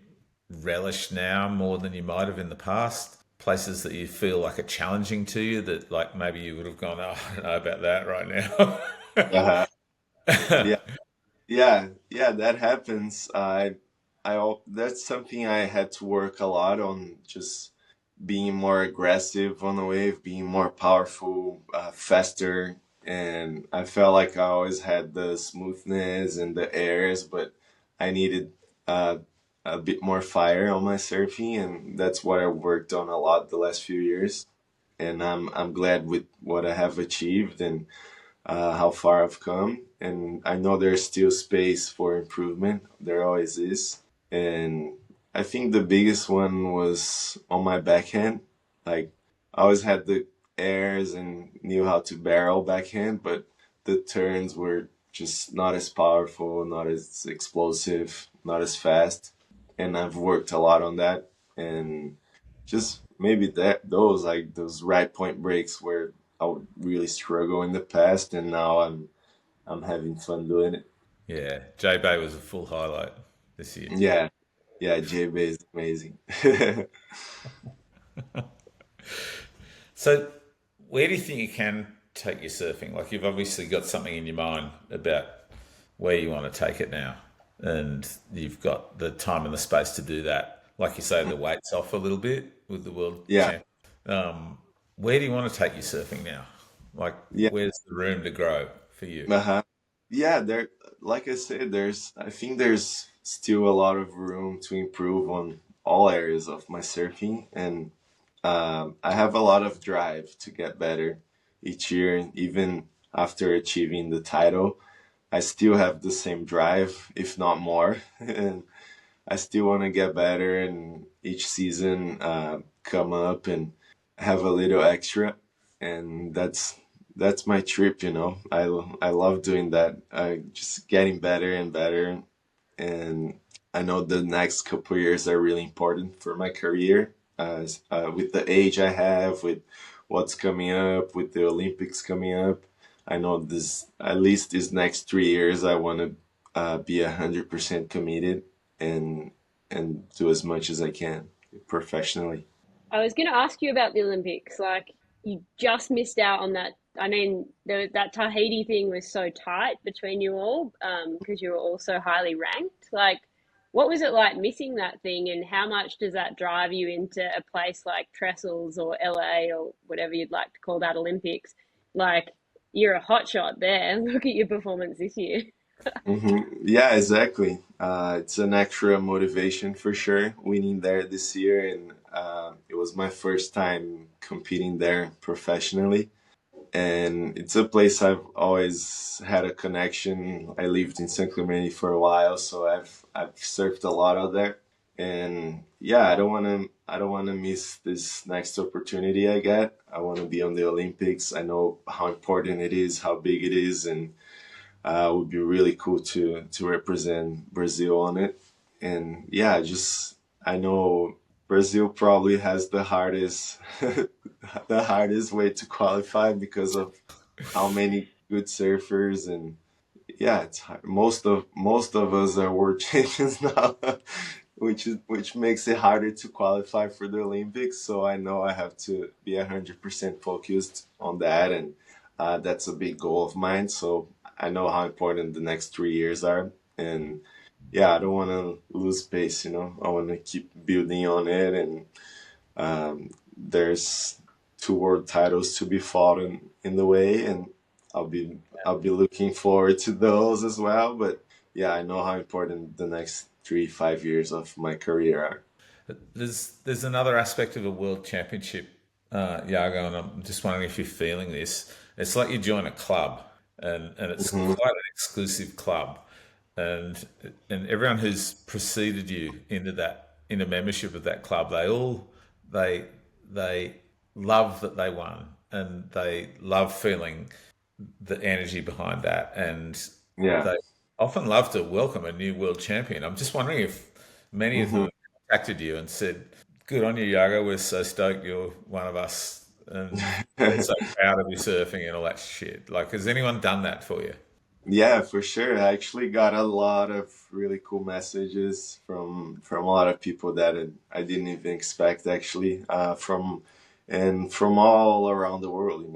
Speaker 2: relish now more than you might have in the past? Places that you feel like are challenging to you that like maybe you would have gone, oh, I don't know about that right
Speaker 3: Uh-huh.
Speaker 2: now.
Speaker 3: Yeah, yeah, that happens. That's something I had to work a lot on, just being more aggressive on the wave, being more powerful, faster. And I felt like I always had the smoothness and the airs, but I needed uh, a bit more fire on my surfing, and that's what I worked on a lot the last few years. And I'm glad with what I have achieved and how far I've come. And I know there's still space for improvement. There always is. And I think the biggest one was on my backhand. Like, I always had the airs and knew how to barrel backhand, but the turns were just not as powerful, not as explosive, not as fast. And I've worked a lot on that. And just maybe those right point breaks where I would really struggle in the past, and now I'm having fun doing it.
Speaker 2: Yeah, J Bay was a full highlight this year.
Speaker 3: Yeah, yeah, J-Bay is amazing.
Speaker 2: So, where do you think you can take your surfing? Like, you've obviously got something in your mind about where you want to take it now, and you've got the time and the space to do that. Like you say, the weight's off a little bit with the world
Speaker 3: Yeah,
Speaker 2: champ. Where do you want to take your surfing now? Like,
Speaker 3: yeah,
Speaker 2: where's the room to grow for you?
Speaker 3: uh-huh. Yeah, like I said, I think there's still a lot of room to improve on all areas of my surfing, and I have a lot of drive to get better each year, even after achieving the title. I still have the same drive, if not more, and I still want to get better and each season come up and have a little extra, and that's my trip. I love doing that. Just getting better and better, and I know the next couple years are really important for my career. With the age I have, with what's coming up, with the Olympics coming up, I know this at least these next 3 years I want to be 100% committed and do as much as I can professionally.
Speaker 1: I was going to ask you about the Olympics. Like, you just missed out on that. I mean, that Tahiti thing was so tight between you all because you were all so highly ranked. Like, what was it like missing that thing, and how much does that drive you into a place like Trestles or LA or whatever you'd like to call that Olympics? Like, you're a hot shot there. Look at your performance this year.
Speaker 3: Yeah, exactly. It's an extra motivation for sure winning there this year, and it was my first time competing there professionally. And it's a place I've always had a connection. I lived in San Clemente for a while, so I've surfed a lot out there. And yeah, I don't want to miss this next opportunity I get. I want to be on the Olympics. I know how important it is, how big it is, and it would be really cool to represent Brazil on it. And yeah, just I know Brazil probably has the hardest the hardest way to qualify because of how many good surfers, and yeah, it's hard. Most of us are world champions now, which makes it harder to qualify for the Olympics. So I know I have to be 100% focused on that, and that's a big goal of mine. So I know how important the next 3 years are, and yeah, I don't want to lose pace. I want to keep building on it, and there's two world titles to be fought in the way, and I'll be looking forward to those as well. But yeah, I know how important the next 3, 5 years of my career are.
Speaker 2: There's another aspect of a world championship, Yago, and I'm just wondering if you're feeling this. It's like you join a club, and it's
Speaker 3: Hmm.
Speaker 2: quite an exclusive club, and everyone who's preceded you into membership of that club, they they love that they won, and they love feeling the energy behind that, and
Speaker 3: Yeah.
Speaker 2: they often love to welcome a new world champion. I'm just wondering if many of them
Speaker 3: Hmm.
Speaker 2: have contacted you and said, "Good on you, Yago. We're so stoked you're one of us, and we're so proud of you surfing and all that shit." Like, has anyone done that for you?
Speaker 3: Yeah, for sure. I actually got a lot of really cool messages from a lot of people that I didn't even expect actually from all around the world,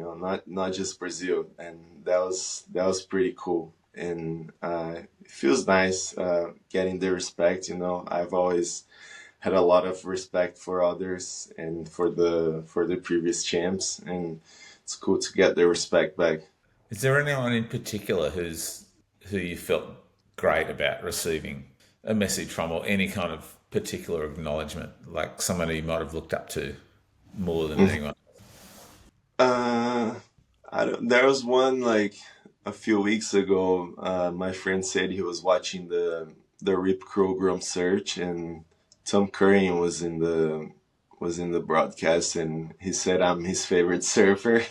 Speaker 3: not just Brazil, and that was pretty cool. And it feels nice getting the respect. I've always had a lot of respect for others and for the previous champs, and it's cool to get the respect back.
Speaker 2: Is there anyone in particular who you felt great about receiving a message from, or any kind of particular acknowledgement, like someone who you might have looked up to more than anyone?
Speaker 3: Uh, I don't, there was one like a few weeks ago. My friend said he was watching the Rip Program search, and Tom Curry was in the broadcast, and he said I'm his favorite surfer.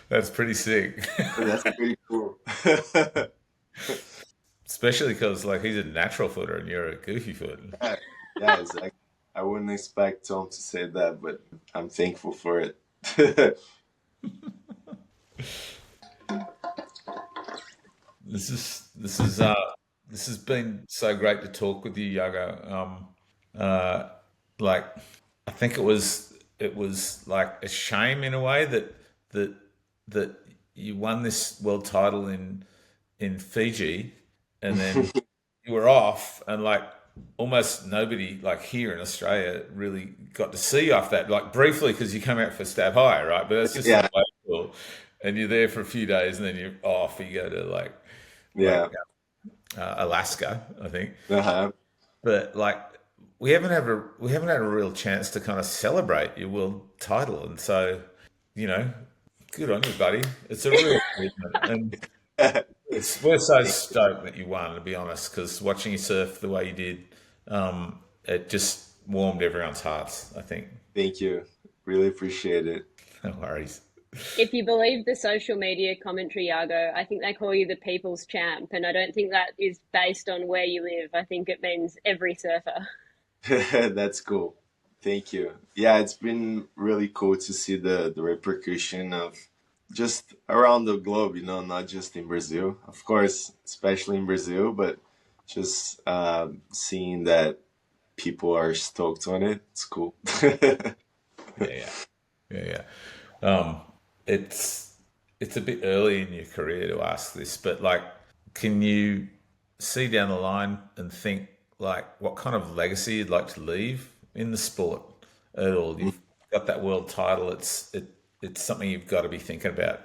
Speaker 3: That's
Speaker 2: That's pretty sick.
Speaker 3: pretty cool.
Speaker 2: Especially because like he's a natural footer and you're a goofy footer.
Speaker 3: Yeah, yeah, exactly. I wouldn't expect Tom to say that, but I'm thankful for it.
Speaker 2: This has been so great to talk with you, Yago. Uh, like I think it was like a shame in a way that that you won this world title in Fiji, and then you were off, and like almost nobody like here in Australia really got to see you after that. Like briefly because you come out for Stab High, right? But that's just
Speaker 3: Yeah,
Speaker 2: like local, and you're there for a few days, and then you're off. You go to like
Speaker 3: yeah.
Speaker 2: Alaska, I think.
Speaker 3: Uh-huh.
Speaker 2: But like we haven't had a real chance to kind of celebrate your world title, and so you know, good on you, buddy. It's a real achievement, and we're so stoked that you won. To be honest, because watching you surf the way you did, it just warmed everyone's hearts. I think.
Speaker 3: Thank you. Really appreciate it.
Speaker 2: No worries.
Speaker 1: If you believe the social media commentary, Yago, I think they call you the people's champ, and I don't think that is based on where you live. I think it means every surfer.
Speaker 3: That's cool. Thank you. Yeah, it's been really cool to see the repercussion of just around the globe, not just in Brazil. Of course, especially in Brazil, but just seeing that people are stoked on it. It's cool.
Speaker 2: Yeah, yeah, yeah, yeah. It's it's a bit early in your career to ask this, but like, can you see down the line and think like what kind of legacy you'd like to leave in the sport at all? You've got that world title. It's something you've got to be thinking about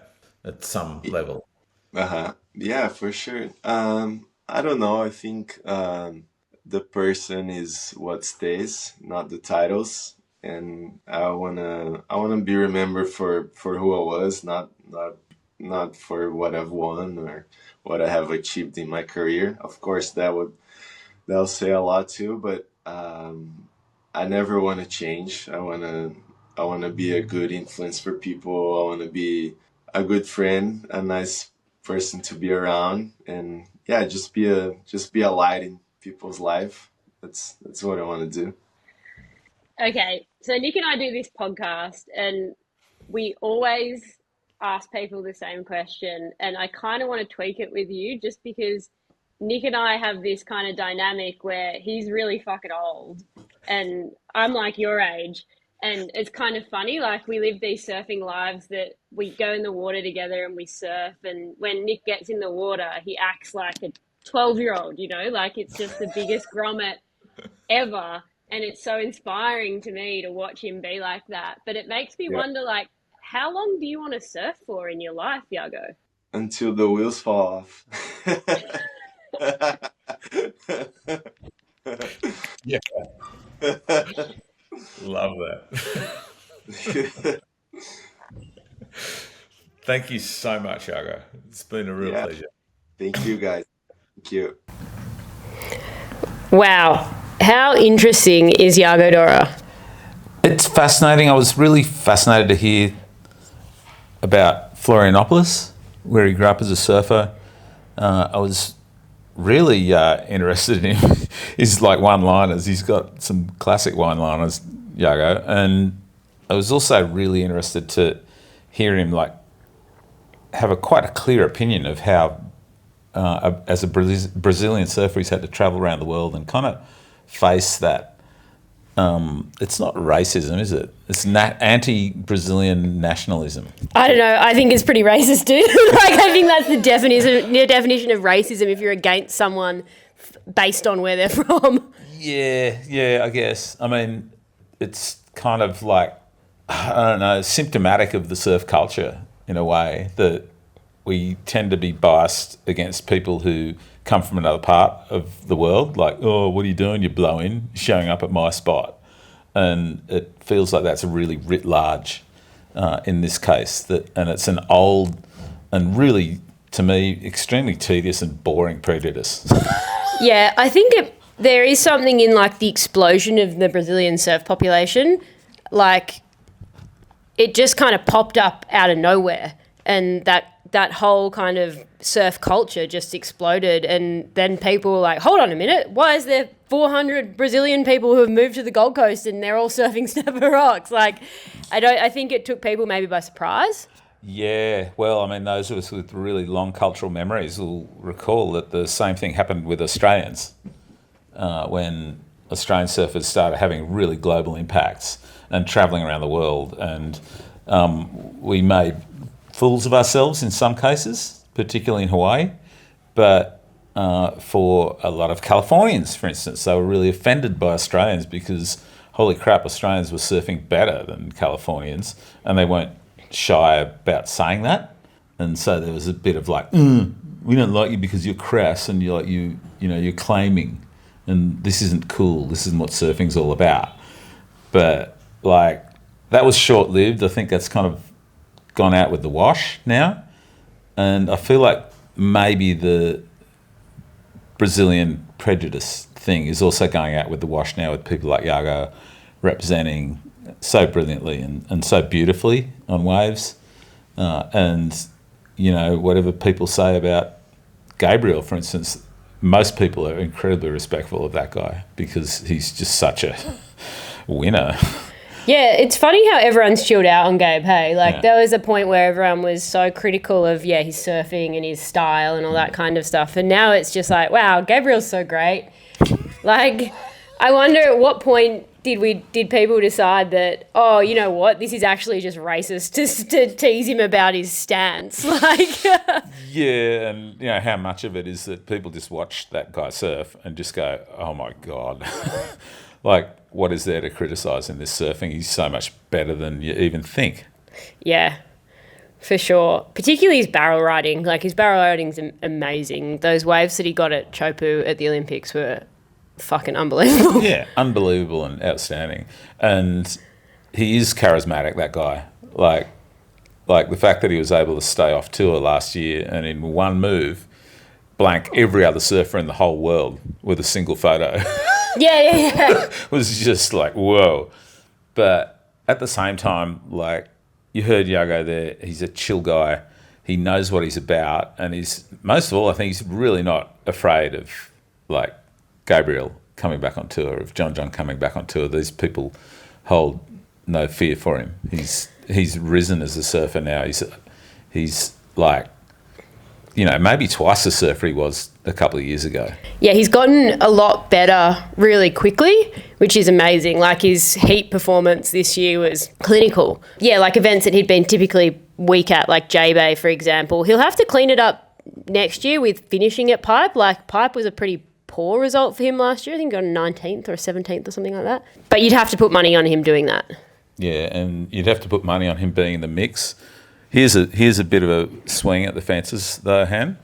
Speaker 2: at some level.
Speaker 3: Uh-huh. Yeah, for sure. I don't know. I think the person is what stays, not the titles. And I wanna be remembered for who I was, not for what I've won or what I have achieved in my career. Of course, that'll say a lot too, but I never want to change. I wanna be a good influence for people. I wanna be a good friend, a nice person to be around, and yeah, just be a light in people's life. That's what I want to do.
Speaker 1: Okay, so Nick and I do this podcast, and we always ask people the same question, and I kind of want to tweak it with you just because Nick and I have this kind of dynamic where he's really fucking old and I'm like your age. And it's kind of funny, like we live these surfing lives that we go in the water together and we surf. And when Nick gets in the water, he acts like a 12-year-old, like it's just the biggest grommet ever. And it's so inspiring to me to watch him be like that. But it makes me
Speaker 3: Yeah.
Speaker 1: wonder, like, how long do you want to surf for in your life, Yago?
Speaker 3: Until the wheels fall off.
Speaker 2: Yeah, love that. Thank you so much, Yago. It's been a real
Speaker 3: Yeah.
Speaker 2: pleasure.
Speaker 3: Thank you, guys. Thank you.
Speaker 1: Wow. How interesting is Yago Dora?
Speaker 2: It's fascinating. I was really fascinated to hear about Florianopolis, where he grew up as a surfer. I was really interested in his like one-liners. He's got some classic one-liners, Yago, and I was also really interested to hear him like have quite a clear opinion of how, as a Brazilian surfer, he's had to travel around the world and kind of face that. It's not racism, is it? It's anti-Brazilian nationalism.
Speaker 1: I don't know. I think it's pretty racist, dude. Like, I think that's the definition of racism, if you're against someone based on where they're from.
Speaker 2: Yeah, I guess. I mean, it's kind of like, I don't know, symptomatic of the surf culture in a way, that we tend to be biased against people who come from another part of the world. Like, oh, what are you doing? You're blowing, showing up at my spot. And it feels like that's really writ large in this case. And it's an old and really, to me, extremely tedious and boring prejudice.
Speaker 1: Yeah, I think there is something in, like, the explosion of the Brazilian surf population. Like, it just kind of popped up out of nowhere, and that whole kind of surf culture just exploded. And then people were like, hold on a minute, why is there 400 Brazilian people who have moved to the Gold Coast and they're all surfing Snapper Rocks? Like, I think it took people maybe by surprise.
Speaker 2: Yeah, well, I mean, those of us with really long cultural memories will recall that the same thing happened with Australians when Australian surfers started having really global impacts and travelling around the world. And we made fools of ourselves in some cases, particularly in Hawaii, but for a lot of Californians, for instance, they were really offended by Australians because, holy crap, Australians were surfing better than Californians, and they weren't shy about saying that. And so there was a bit of like, we don't like you because you're crass and you're claiming, and this isn't cool, this isn't what surfing's all about. But like, that was short-lived. I think that's kind of gone out with the wash now, and I feel like maybe the Brazilian prejudice thing is also going out with the wash now, with people like Yago representing so brilliantly and so beautifully on waves, and whatever people say about Gabriel, for instance, most people are incredibly respectful of that guy because he's just such a winner.
Speaker 1: Yeah, it's funny how everyone's chilled out on Gabe, hey? Like, there was a point where everyone was so critical of, his surfing and his style and all that kind of stuff. And now it's just like, wow, Gabriel's so great. Like, I wonder at what point did people decide that, oh, you know what, this is actually just racist to tease him about his stance? Like,
Speaker 2: yeah, and how much of it is that people just watch that guy surf and just go, oh my God. Like, what is there to criticise in this surfing? He's so much better than you even think.
Speaker 1: Yeah, for sure. Particularly his barrel riding. Like, his barrel riding's amazing. Those waves that he got at Chopu at the Olympics were fucking unbelievable.
Speaker 2: Yeah, unbelievable and outstanding. And he is charismatic, that guy. Like the fact that he was able to stay off tour last year and in one move blank every other surfer in the whole world with a single photo.
Speaker 1: Yeah.
Speaker 2: was just like, whoa. But at the same time, like, you heard Yago there, he's a chill guy. He knows what he's about, and most of all, I think he's really not afraid of, like, Gabriel coming back on tour, of John coming back on tour. These people hold no fear for him. He's risen as a surfer now. He's like, maybe twice the surfer he was a couple of years ago.
Speaker 1: Yeah, he's gotten a lot better really quickly, which is amazing. Like, his heat performance this year was clinical. Yeah, like events that he'd been typically weak at, like J-Bay, for example. He'll have to clean it up next year with finishing at Pipe. Like, Pipe was a pretty poor result for him last year. I think he got a 19th or a 17th or something like that. But you'd have to put money on him doing that. Yeah,
Speaker 2: and you'd have to put money on him being in the mix. Here's a bit of a swing at the fences, though, Han.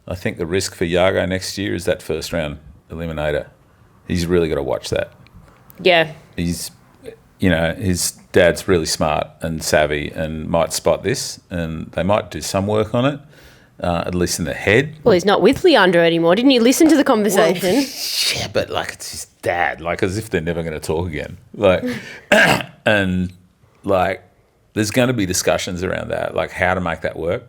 Speaker 2: I think the risk for Yago next year is that first round eliminator. He's really got to watch that.
Speaker 1: Yeah.
Speaker 2: His dad's really smart and savvy and might spot this, and they might do some work on it, at least in the head.
Speaker 1: Well, he's not with Leandro anymore. Didn't you listen to the conversation?
Speaker 2: Well, yeah, but like, it's his dad, like, as if they're never going to talk again. Like, and like, there's going to be discussions around that, like how to make that work.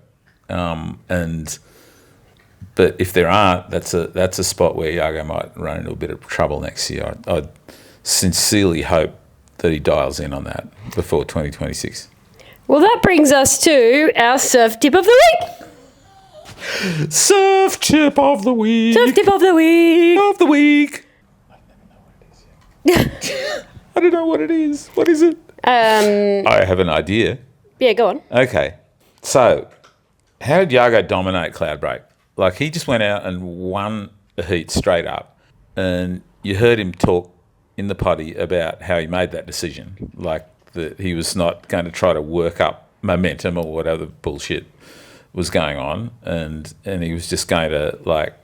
Speaker 2: But if there aren't, that's a spot where Yago might run into a bit of trouble next year. I sincerely hope that he dials in on that before 2026.
Speaker 1: Well, that brings us to our surf tip of the week.
Speaker 2: Surf tip of the week.
Speaker 1: Surf tip of the week.
Speaker 2: I don't know what it is. What is it? I have an idea.
Speaker 1: Yeah, go on.
Speaker 2: Okay. So, how did Yago dominate Cloudbreak? Like, he just went out and won the heat straight up. And you heard him talk in the potty about how he made that decision. Like, that he was not going to try to work up momentum or whatever bullshit was going on. And he was just going to, like,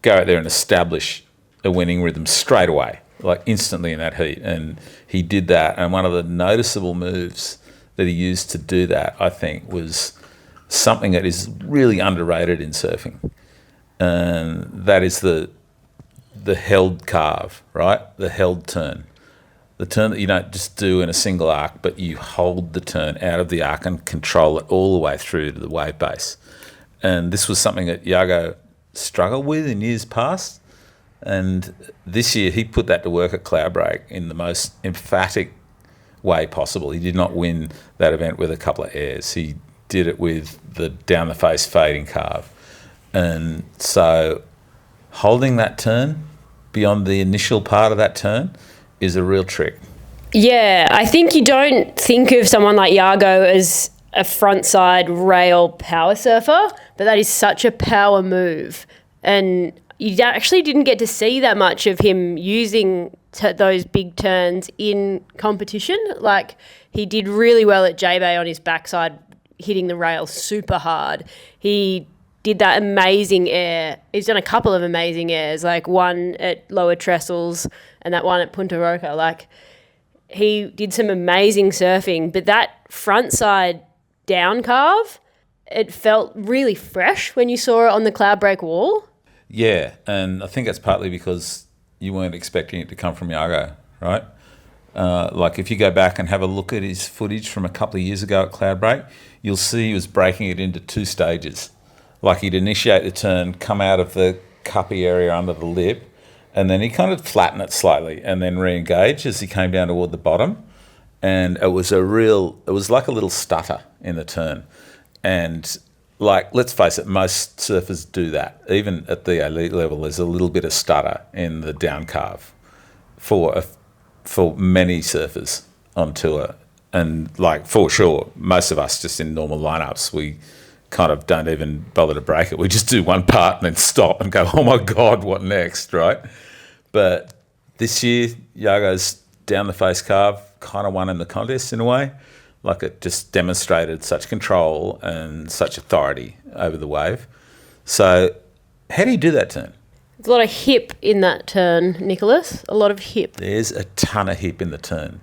Speaker 2: go out there and establish a winning rhythm straight away, like instantly in that heat. And he did that. And one of the noticeable moves that he used to do that, I think, was something that is really underrated in surfing. And that is the held carve, right? The held turn. The turn that you don't just do in a single arc, but you hold the turn out of the arc and control it all the way through to the wave base. And this was something that Yago struggled with in years past. And this year he put that to work at Cloudbreak in the most emphatic way possible. He did not win that event with a couple of airs. He did it with the down the face fading carve. And so holding that turn beyond the initial part of that turn is a real trick.
Speaker 1: Yeah, I think you don't think of someone like Yago as a frontside rail power surfer, but that is such a power move. And you actually didn't get to see that much of him using those big turns in competition. Like, he did really well at J-Bay on his backside, hitting the rail super hard. He did that amazing air. He's done a couple of amazing airs, like one at Lower Trestles and that one at Punta Roca. Like, he did some amazing surfing, but that frontside down carve, it felt really fresh when you saw it on the Cloudbreak wall.
Speaker 2: Yeah, and I think that's partly because you weren't expecting it to come from Yago, right? Like, if you go back and have a look at his footage from a couple of years ago at Cloudbreak, you'll see he was breaking it into two stages. Like, he'd initiate the turn, come out of the cuppy area under the lip, and then he kind of flatten it slightly and then re-engage as he came down toward the bottom. And it was like a little stutter in the turn. And, like, let's face it, most surfers do that. Even at the elite level, there's a little bit of stutter in the down carve for many surfers on tour. And, like, for sure, most of us just in normal lineups, we kind of don't even bother to break it. We just do one part and then stop and go, oh my God, what next, right? But this year, Yago's down the face carve kind of won in the contest in a way. Like, it just demonstrated such control and such authority over the wave. So how do you do that turn?
Speaker 1: There's a lot of hip in that turn, Nicholas. A lot of hip.
Speaker 2: There's a ton of hip in the turn.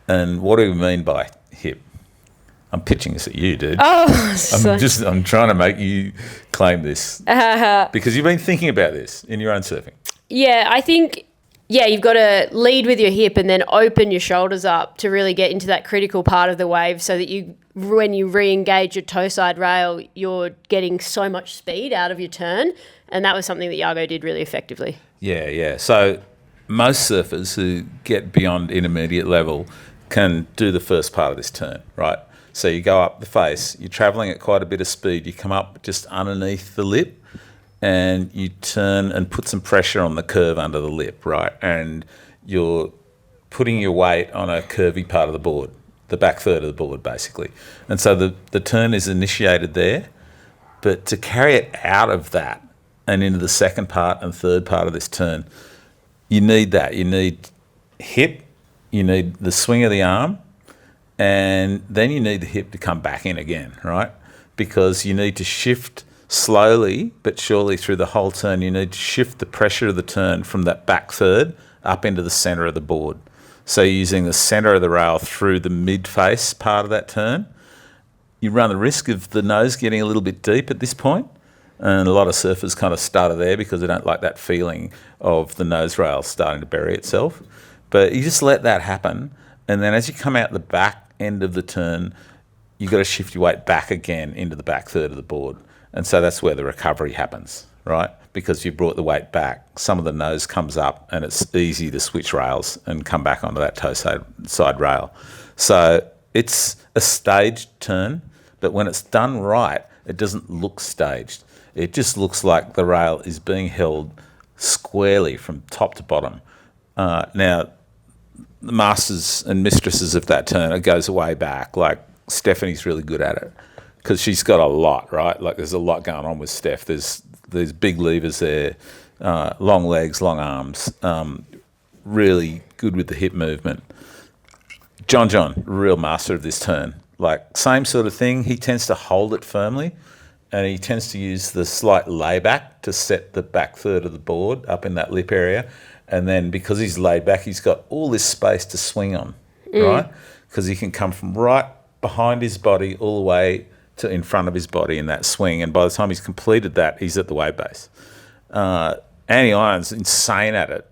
Speaker 2: And what do we mean by hip? I'm pitching this at you, dude.
Speaker 1: Oh,
Speaker 2: I'm trying to make you claim this because you've been thinking about this in your own surfing.
Speaker 1: Yeah, I think, you've got to lead with your hip and then open your shoulders up to really get into that critical part of the wave so that when you re-engage your toe side rail, you're getting so much speed out of your turn. And that was something that Yago did really effectively.
Speaker 2: Yeah. So most surfers who get beyond intermediate level can do the first part of this turn, right? So you go up the face, you're travelling at quite a bit of speed, you come up just underneath the lip and you turn and put some pressure on the curve under the lip, right? And you're putting your weight on a curvy part of the board, the back third of the board, basically. And so the turn is initiated there, but to carry it out of that and into the second part and third part of this turn, you need that. You need hip, you need the swing of the arm, and then you need the hip to come back in again, right? Because you need to shift slowly but surely through the whole turn. You need to shift the pressure of the turn from that back third up into the centre of the board. So using the centre of the rail through the mid-face part of that turn, you run the risk of the nose getting a little bit deep at this point. And a lot of surfers kind of stutter there because they don't like that feeling of the nose rail starting to bury itself. But you just let that happen. And then as you come out the back end of the turn, you've got to shift your weight back again into the back third of the board. And so that's where the recovery happens, right? Because you brought the weight back, some of the nose comes up and it's easy to switch rails and come back onto that toe side rail. So it's a staged turn, but when it's done right, it doesn't look staged. It just looks like the rail is being held squarely from top to bottom. Now, the masters and mistresses of that turn, it goes way back. Like, Stephanie's really good at it because she's got a lot, right? Like, there's a lot going on with Steph. There's big levers there, long legs, long arms, really good with the hip movement. John, real master of this turn. Like, same sort of thing. He tends to hold it firmly, and he tends to use the slight layback to set the back third of the board up in that lip area. And then because he's laid back, he's got all this space to swing on, right? Because he can come from right behind his body all the way to in front of his body in that swing. And by the time he's completed that, he's at the wave base. Andy Iron's insane at it.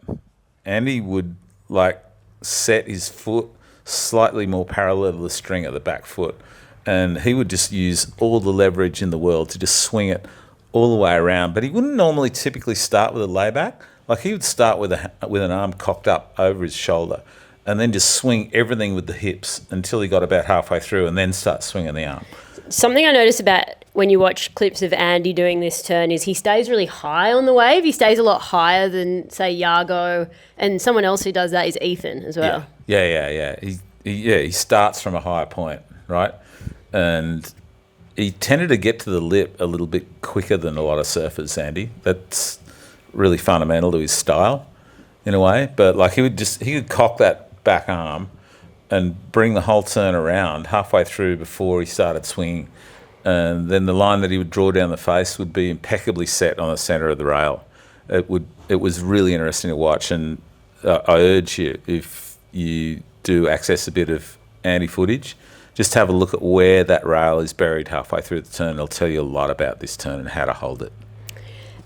Speaker 2: Andy would, like, set his foot slightly more parallel to the string of the back foot. And he would just use all the leverage in the world to just swing it all the way around. But he wouldn't normally typically start with a layback. Like, he would start with an arm cocked up over his shoulder and then just swing everything with the hips until he got about halfway through and then start swinging the arm.
Speaker 1: Something I notice about when you watch clips of Andy doing this turn is he stays really high on the wave. He stays a lot higher than, say, Yago, and someone else who does that is Ethan as well.
Speaker 2: Yeah. He starts from a higher point, right? And he tended to get to the lip a little bit quicker than a lot of surfers, Andy. That's really fundamental to his style in a way. But, like, he could cock that back arm and bring the whole turn around halfway through before he started swinging. And then the line that he would draw down the face would be impeccably set on the centre of the rail. It was really interesting to watch. And I urge you, if you do access a bit of Andy footage, just have a look at where that rail is buried halfway through the turn. It'll tell you a lot about this turn and how to hold it.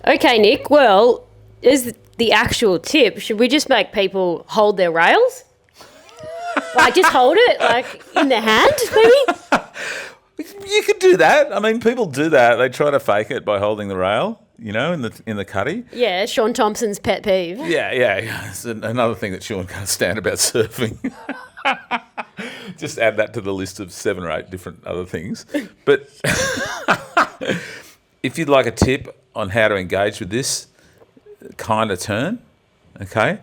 Speaker 2: Okay,
Speaker 1: Nick, well, is the actual tip, should we just make people hold their rails? Like, just hold it, like, in their hand, maybe?
Speaker 2: You could do that. I mean, people do that. They try to fake it by holding the rail, you know, in the cutty.
Speaker 1: Yeah, Sean Thompson's pet peeve.
Speaker 2: Yeah. It's another thing that Sean can't stand about surfing. Just add that to the list of 7 or 8 different other things. But if you'd like a tip on how to engage with this kind of turn, okay,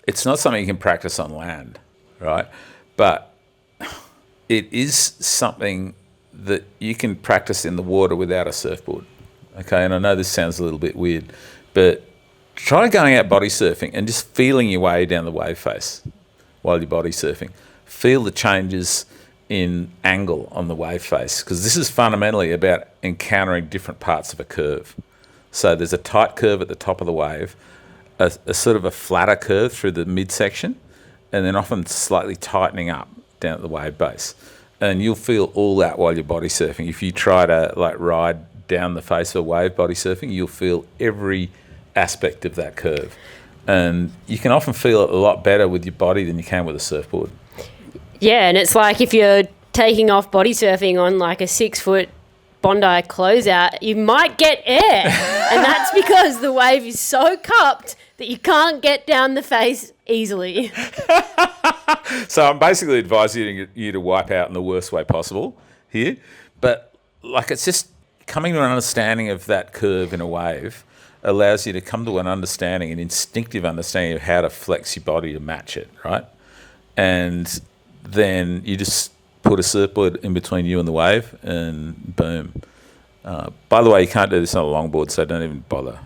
Speaker 2: it's not something you can practice on land, right? But it is something that you can practice in the water without a surfboard, okay? And I know this sounds a little bit weird, but try going out body surfing and just feeling your way down the wave face while you're body surfing. Feel the changes in angle on the wave face, because this is fundamentally about encountering different parts of a curve. So there's a tight curve at the top of the wave, a sort of a flatter curve through the midsection, and then often slightly tightening up down at the wave base. And you'll feel all that while you're body surfing. If you try to, like, ride down the face of a wave body surfing, you'll feel every aspect of that curve. And you can often feel it a lot better with your body than you can with a surfboard.
Speaker 1: Yeah, and it's like if you're taking off body surfing on, like, a 6-foot Bondi closeout, you might get air. And that's because the wave is so cupped that you can't get down the face easily.
Speaker 2: So I'm basically advising you to wipe out in the worst way possible here. But, like, it's just coming to an understanding of that curve in a wave allows you to come to an understanding, an instinctive understanding of how to flex your body to match it, right? And then you just put a surfboard in between you and the wave and boom. By the way, you can't do this on a longboard, so don't even bother.